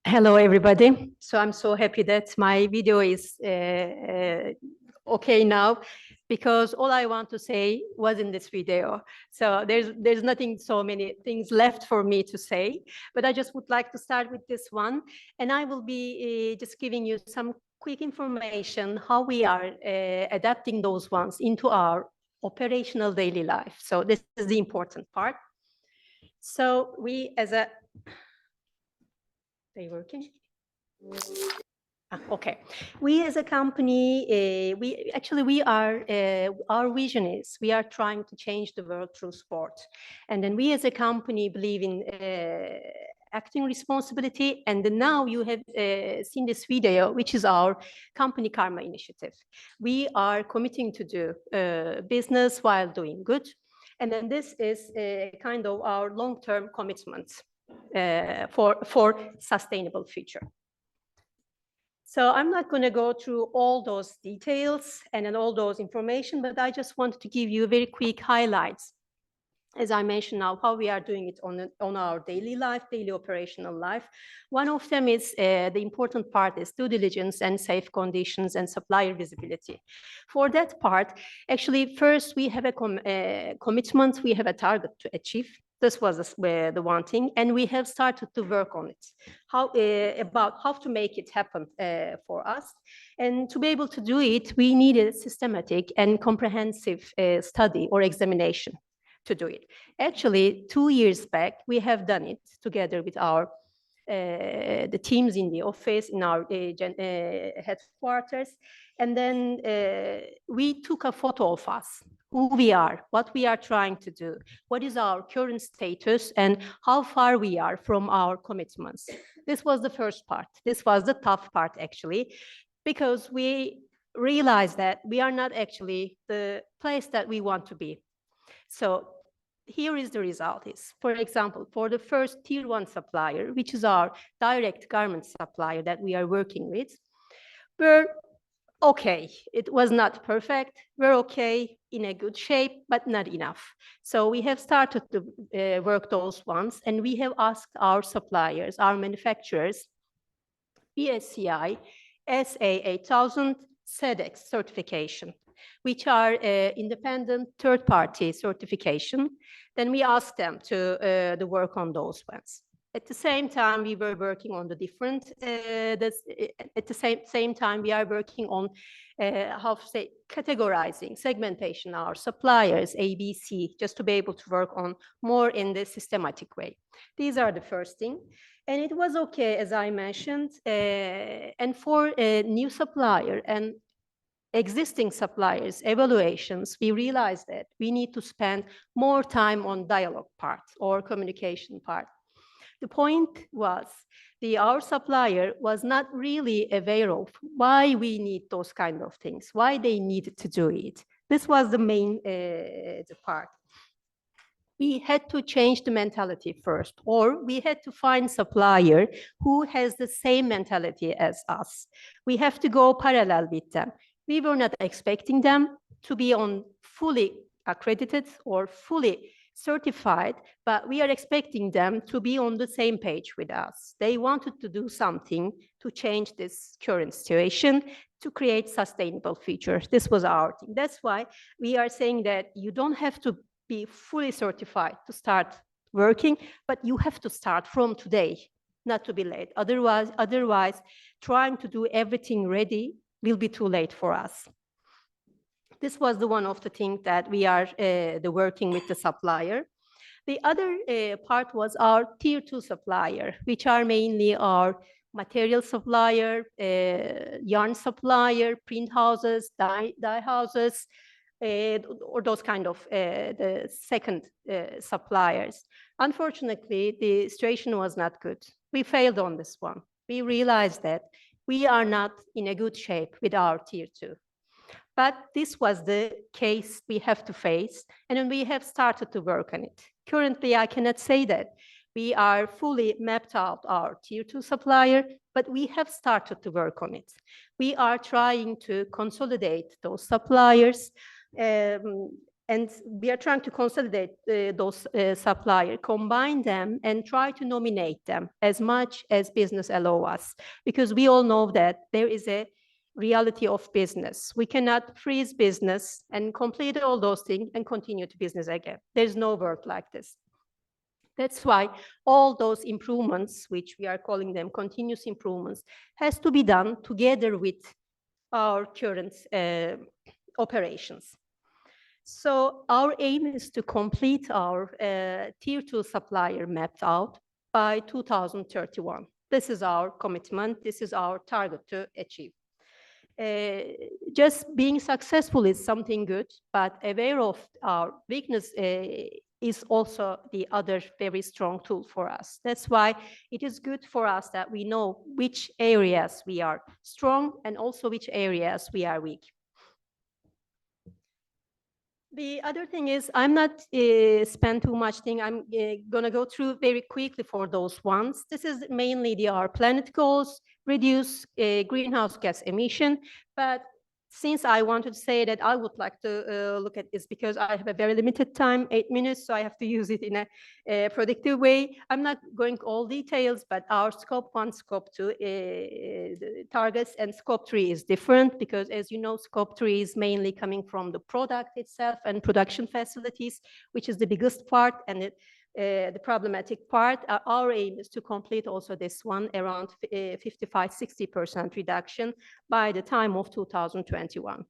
Speaker 8: Hello, everybody. So I'm so happy that my video is okay now, because all I want to say was in this video. So there's nothing, so many things left for me to say, but I just would like to start with this one. And I will be just giving you some quick information how we are adapting those ones into our operational daily life. So this is the important part. So we as a, they working? Okay, we as a company, we are, our vision is, we are trying to change the world through sport. And then we as a company believe in acting responsibility. And then now you have seen this video, which is our company karma initiative. We are committing to do business while doing good. And then this is kind of our long-term commitment for sustainable future. So I'm not going to go through all those details and then all those information, but I just wanted to give you very quick highlights. As I mentioned now, how we are doing it on our daily life, daily operational life. One of them is the important part is due diligence and safe conditions and supplier visibility. For that part, actually, first we have a commitment, we have a target to achieve. This was the one thing, and we have started to work on it. About how to make it happen for us. And to be able to do it, we need a systematic and comprehensive study or examination to do it. Actually, 2 years back, we have done it together with our the teams in the office, in our headquarters. And then we took a photo of us, who we are, what we are trying to do, what is our current status, and how far we are from our commitments. This was the first part. This was the tough part, actually, because we realized that we are not actually the place that we want to be. So here is the result is, for example, for the first tier 1 supplier, which is our direct garment supplier that we are working with, we're okay. It was not perfect. We're okay, in a good shape, but not enough. So we have started to work those ones, and we have asked our suppliers, our manufacturers, BSCI, SA8000, SEDEX certification, which are independent third-party certification. Then we asked them to work on those ones. At the same time, we were working on the different, at the same time, we are working on, how to say, categorizing, segmentation our suppliers, ABC, just to be able to work on more in the systematic way. These are the first thing. And it was okay, as I mentioned, and for a new supplier and existing suppliers evaluations, we realized that we need to spend more time on dialogue part or communication part. The point was our supplier was not really aware of why we need those kind of things, why they needed to do it. This was the main part. We had to change the mentality first, or we had to find supplier who has the same mentality as us. We have to go parallel with them. We were not expecting them to be on fully accredited or fully certified, but we are expecting them to be on the same page with us. They wanted to do something to change this current situation, to create sustainable future. This was our thing. That's why we are saying that you don't have to be fully certified to start working, but you have to start from today, not to be late. Otherwise, trying to do everything ready will be too late for us. This was the one of the things that we are working with the supplier. The other part was our tier 2 supplier, which are mainly our material supplier, yarn supplier, print houses, dye houses, or those kind of the second suppliers. Unfortunately, the situation was not good. We failed on this one. We realized that we are not in a good shape with our tier 2. But this was the case we have to face, and then we have started to work on it. Currently, I cannot say that we are fully mapped out our tier 2 supplier, but we have started to work on it. We are trying to consolidate those suppliers, and we are trying to consolidate those suppliers, combine them, and try to nominate them as much as business allows us, because we all know that there is a reality of business. We cannot freeze business and complete all those things and continue to business again. There's no work like this. That's why all those improvements, which we are calling them continuous improvements, has to be done together with our current operations. So our aim is to complete our tier 2 supplier mapped out by 2031. This is our commitment. This is our target to achieve. Just being successful is something good, but aware of our weakness is also the other very strong tool for us. That's why it is good for us that we know which areas we are strong and also which areas we are weak. The other thing is, I'm not spend too much thing. I'm going to go through very quickly for those ones. This is mainly our planet goals, reduce greenhouse gas emission. But since I wanted to say that I would like to look at this because I have a very limited time, 8 minutes, so I have to use it in a productive way. I'm not going all details, but our scope 1, scope 2 targets and scope 3 is different because, as you know, scope 3 is mainly coming from the product itself and production facilities, which is the biggest part, and the problematic part. Our aim is to complete also this one around 55–60% reduction by the time of 2021.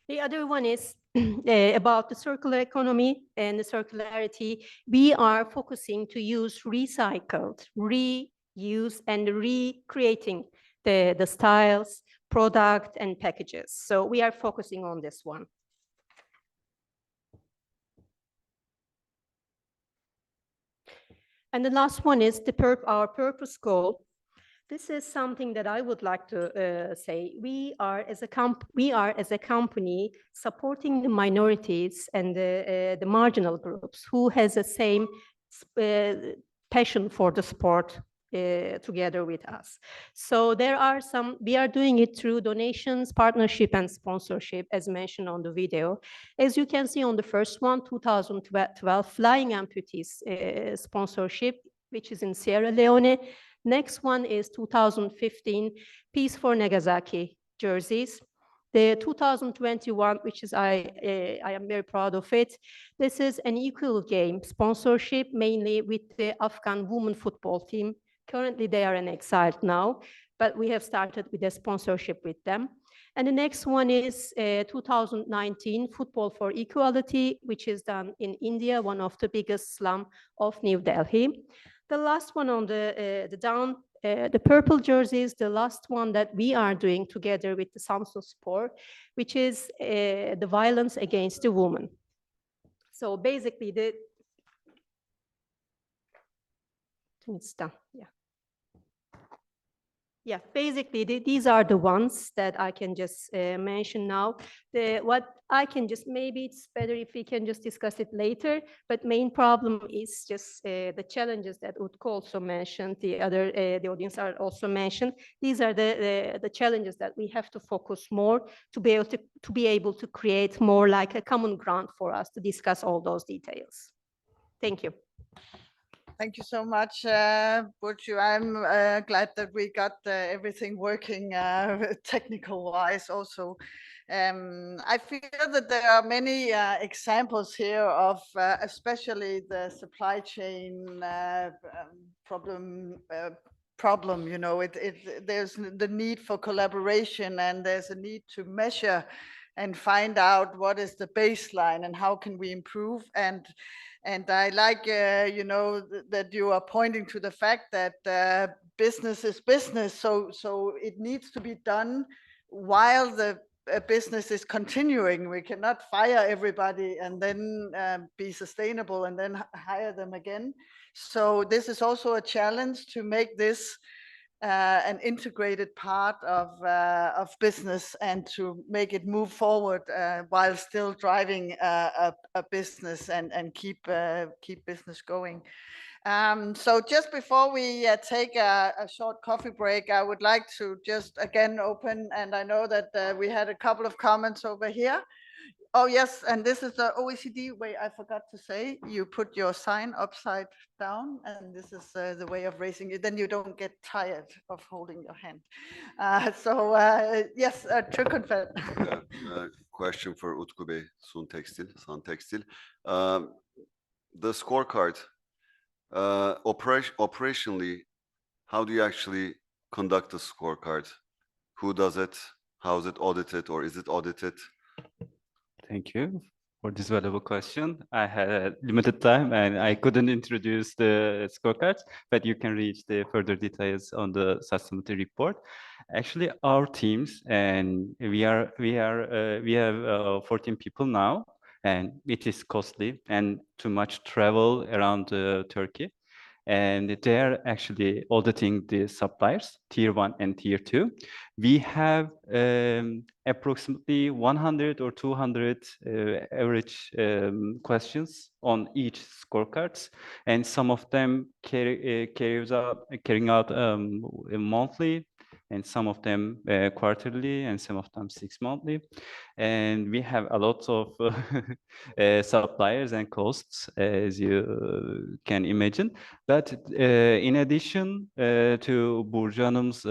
Speaker 8: The other one is about the circular economy and the circularity. We are focusing to use recycled, reuse, and recreating the styles, product, and packages. So we are focusing on this one. And the last one is our purpose goal. This is something that I would like to say. We are as a company supporting the minorities and the marginal groups who has the same passion for the sport together with us. So there are some, we are doing it through donations, partnership, and sponsorship, as mentioned on the video. As you can see on the first one, 2012 Flying Amputees sponsorship, which is in Sierra Leone. Next one is 2015 Peace for Nagasaki jerseys. The 2021, which is I am very proud of it. This is an equal game sponsorship, mainly with the Afghan women football team. Currently, they are in exile now, but we have started with a sponsorship with them. And the next one is 2019 Football for Equality, which is done in India, one of the biggest slum of New Delhi. The last one on the purple jerseys, the last one that we are doing together with the Samsung Sport, which is the violence against the woman. So basically, it's done. Yeah. Yeah, basically, these are the ones that I can just mention now. What I can just, maybe it's better if we can just discuss it later, but main problem is just the challenges that Utku also mentioned, the audience are also mentioned. These are the challenges that we have to focus more to be able to create more like a common ground for us to discuss all those details. Thank you.
Speaker 1: Thank you so much, Burcu. I'm glad that we got everything working technical-wise also. I feel that there are many examples here of especially the supply chain problem, you know, there's the need for collaboration, and there's a need to measure and find out what is the baseline and how can we improve. And I like, you know, that you are pointing to the fact that business is business. So it needs to be done while the business is continuing. We cannot fire everybody and then be sustainable and then hire them again. So this is also a challenge to make this an integrated part of business and to make it move forward while still driving a business and keep business going. So just before we take a short coffee break, I would like to just again open, and I know that we had a couple of comments over here. Oh, yes, and this is the OECD way. I forgot to say, you put your sign upside down, and this is the way of raising it. Then you don't get tired of holding your hand. Yes, Türkonfet.
Speaker 11: Question for Utku Bey, Sun Tekstil. The scorecard, operationally, how do you actually conduct the scorecard? Who does it? How is it audited, or is it audited?
Speaker 9: Thank you for this valuable question. I had limited time and I couldn't introduce the scorecards, but you can reach the further details on the sustainability report. Actually, our teams, and we have 14 people now, and it is costly and too much travel around Turkey. And they're actually auditing the suppliers, tier 1 and tier 2. We have approximately 100 or 200 average questions on each scorecards, and some of them carrying out monthly, and some of them quarterly, and some of them 6 monthly. And we have a lot of suppliers and costs, as you can imagine. But in addition to Burcu Hanım's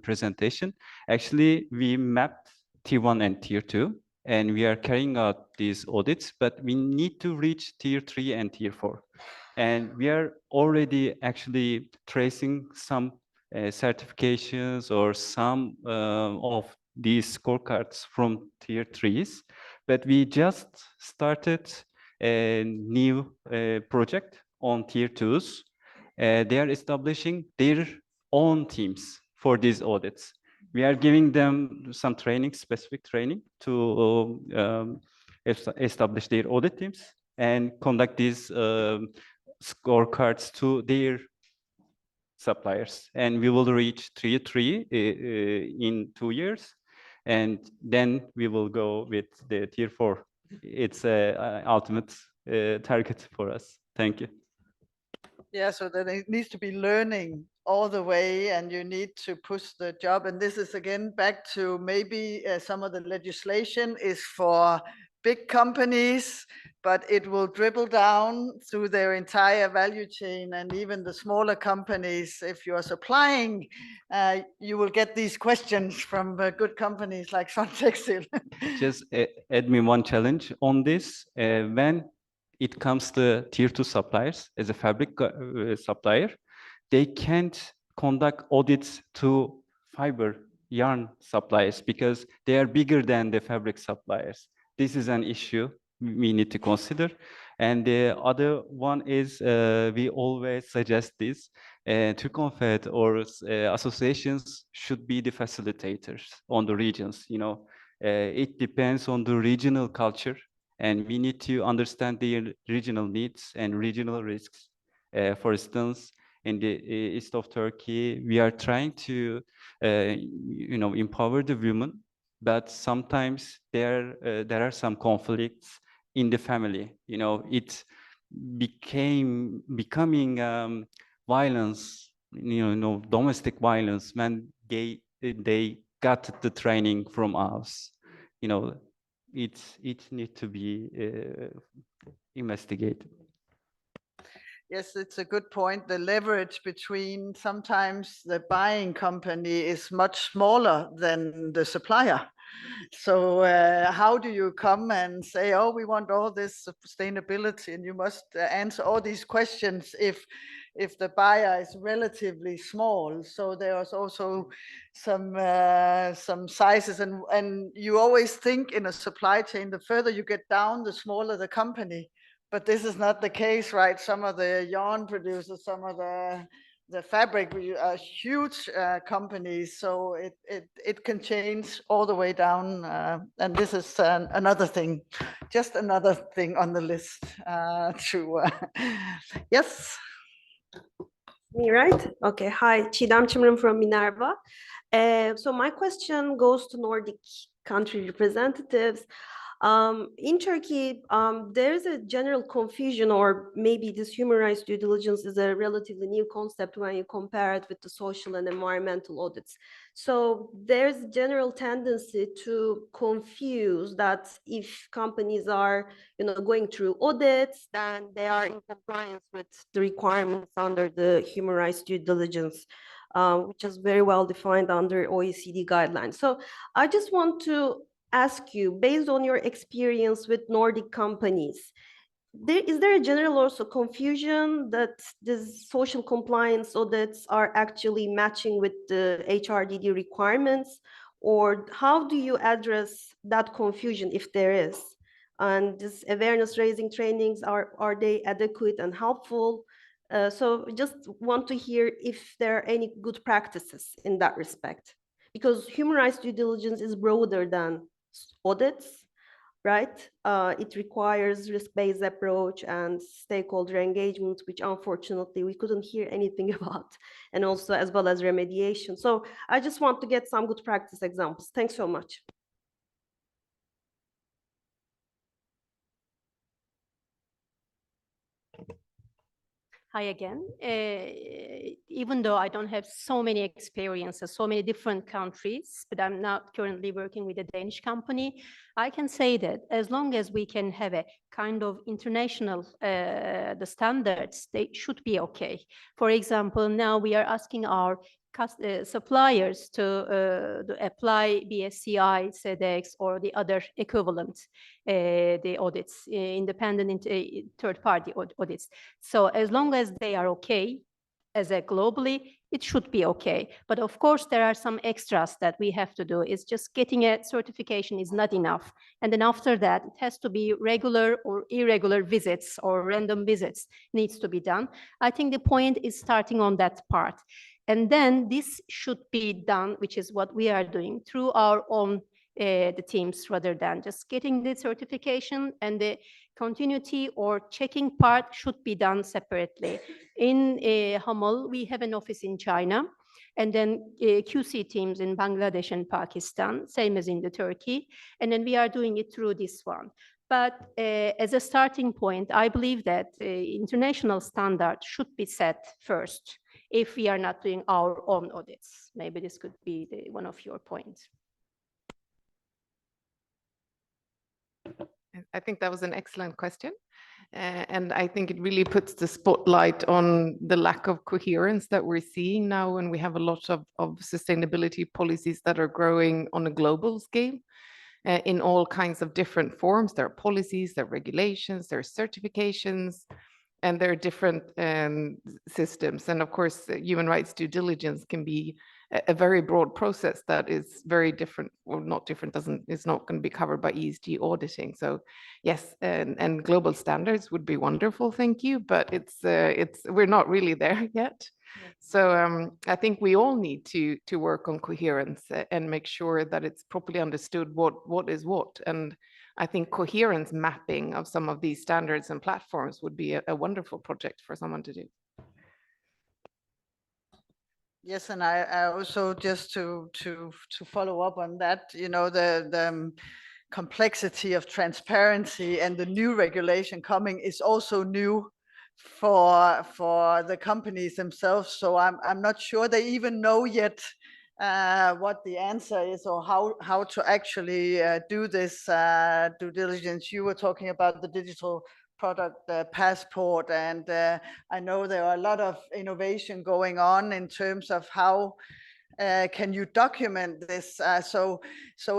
Speaker 9: presentation, actually we mapped tier 1 and tier 2, and we are carrying out these audits, but we need to reach tier 3 and tier 4. And we are already actually tracing some certifications or some of these scorecards from tier 3s, but we just started a new project on tier 2s. They are establishing their own teams for these audits. We are giving them some training, specific training to establish their audit teams and conduct these scorecards to their suppliers. And we will reach tier 3 in 2 years. And then we will go with the tier 4. It's an ultimate target for us. Thank you.
Speaker 1: Yeah, so that it needs to be learning all the way, and you need to push the job. And this is again back to maybe some of the legislation is for big companies, but it will dribble down through their entire value chain, and even the smaller companies. If you are supplying, you will get these questions from good companies like Sun Textile.
Speaker 9: Just add me one challenge on this. When it comes to tier 2 suppliers, as a fabric supplier, they can't conduct audits to fiber yarn suppliers because they are bigger than the fabric suppliers. This is an issue we need to consider. And the other one is we always suggest this. Turconfed or associations should be the facilitators on the regions. You know, it depends on the regional culture, and we need to understand their regional needs and regional risks. For instance, in the east of Turkey, we are trying to, empower the women, but sometimes there are some conflicts in the family. You know, it becoming violence, domestic violence when they got the training from us. You know, it needs to be investigated.
Speaker 1: Yes, it's a good point. The leverage between sometimes the buying company is much smaller than the supplier. So how do you come and say, oh, we want all this sustainability, and you must answer all these questions if the buyer is relatively small? So there's also some sizes, and you always think in a supply chain, the further you get down, the smaller the company. But this is not the case, right? Some of the yarn producers, some of the fabric are huge companies, so it can change all the way down. And this is another thing, just another thing on the list yes.
Speaker 12: Me, right? Okay. Hi, Çiğdem Çimrim from Minerva. So my question goes to Nordic country representatives. In Turkey, there is a general confusion, or maybe this human rights due diligence is a relatively new concept when you compare it with the social and environmental audits. So there's a general tendency to confuse that if companies are, going through audits, then they are in compliance with the requirements under the human rights due diligence, which is very well defined under OECD guidelines. So I just want to ask you, based on your experience with Nordic companies, is there a general also confusion that these social compliance audits are actually matching with the HRDD requirements? Or how do you address that confusion if there is? And this awareness raising trainings, are they adequate and helpful? So just want to hear if there are any good practices in that respect. Because human rights due diligence is broader than audits, right? It requires risk-based approach and stakeholder engagement, which unfortunately we couldn't hear anything about, and also as well as remediation. So I just want to get some good practice examples. Thanks so much.
Speaker 8: Hi again. Even though I don't have so many experiences, so many different countries, but I'm not currently working with a Danish company, I can say that as long as we can have a kind of international, the standards, they should be okay. For example, now we are asking our suppliers to apply BSCI, SEDEX, or the other equivalent, the audits, independent third-party audits. So as long as they are okay, as a globally, it should be okay. But of course, there are some extras that we have to do. It's just getting a certification is not enough. And then after that, it has to be regular or irregular visits or random visits needs to be done. I think the point is starting on that part. And then this should be done, which is what we are doing, through our own the teams, rather than just getting the certification, and the continuity or checking part should be done separately. In Hummel, we have an office in China, and then QC teams in Bangladesh and Pakistan, same as in the Turkey, and then we are doing it through this one. But as a starting point, I believe that international standard should be set first. if we are not doing our own audits? Maybe this could be one of your points.
Speaker 5: I think that was an excellent question. And I think it really puts the spotlight on the lack of coherence that we're seeing now when we have a lot of sustainability policies that are growing on a global scale in all kinds of different forms. There are policies, there are regulations, there are certifications, and there are different systems. And of course, human rights due diligence can be a very broad process that is very different, or not different, is not going to be covered by ESG auditing. So yes, and global standards would be wonderful, thank you, but we're not really there yet. So I think we all need to work on coherence and make sure that it's properly understood what is what. And I think coherence mapping of some of these standards and platforms would be a wonderful project for someone to do.
Speaker 1: Yes, and I also, just to follow up on that, you know, the complexity of transparency and the new regulation coming is also new for the companies themselves. So I'm not sure they even know yet what the answer is, or how to actually do this due diligence. You were talking about the digital product passport, and I know there are a lot of innovation going on in terms of how can you document this? So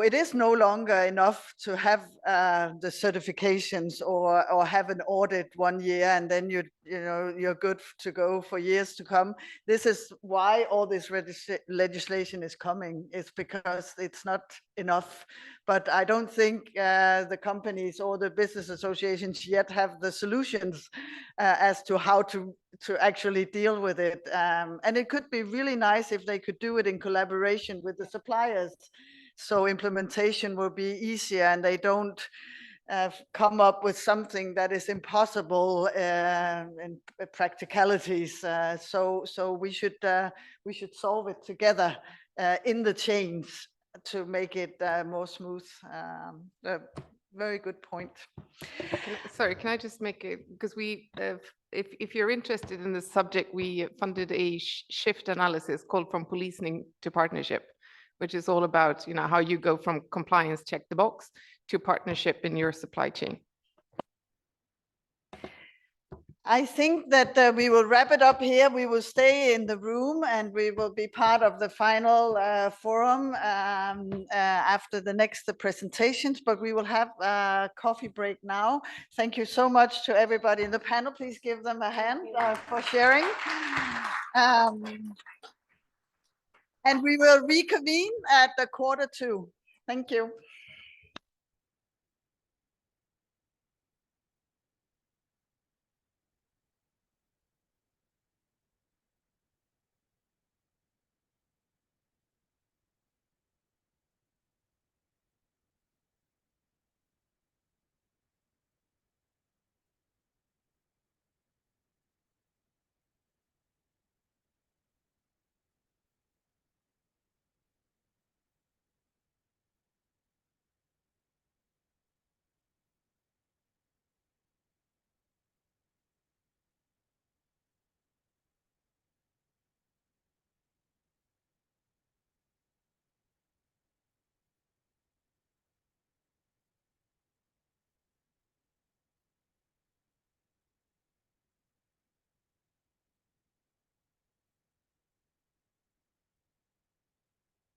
Speaker 1: it is no longer enough to have the certifications or have an audit 1 year and then you're good to go for years to come. This is why all this legislation is coming. It's because it's not enough. But I don't think the companies or the business associations yet have the solutions as to how to actually deal with it. And it could be really nice if they could do it in collaboration with the suppliers. So implementation will be easier and they don't come up with something that is impossible in practicalities. So we should solve it together in the chains to make it more smooth. Very good point.
Speaker 5: Sorry, can I just make it, because we, if you're interested in this subject, we funded a shift analysis called From Policing to Partnership, which is all about, you know, how you go from compliance, check the box, to partnership in your supply chain.
Speaker 1: I think that we will wrap it up here. We will stay in the room and we will be part of the final forum after the next presentations, but we will have a coffee break now. Thank you so much to everybody in the panel. Please give them a hand for sharing. And we will reconvene at 1:45. Thank you.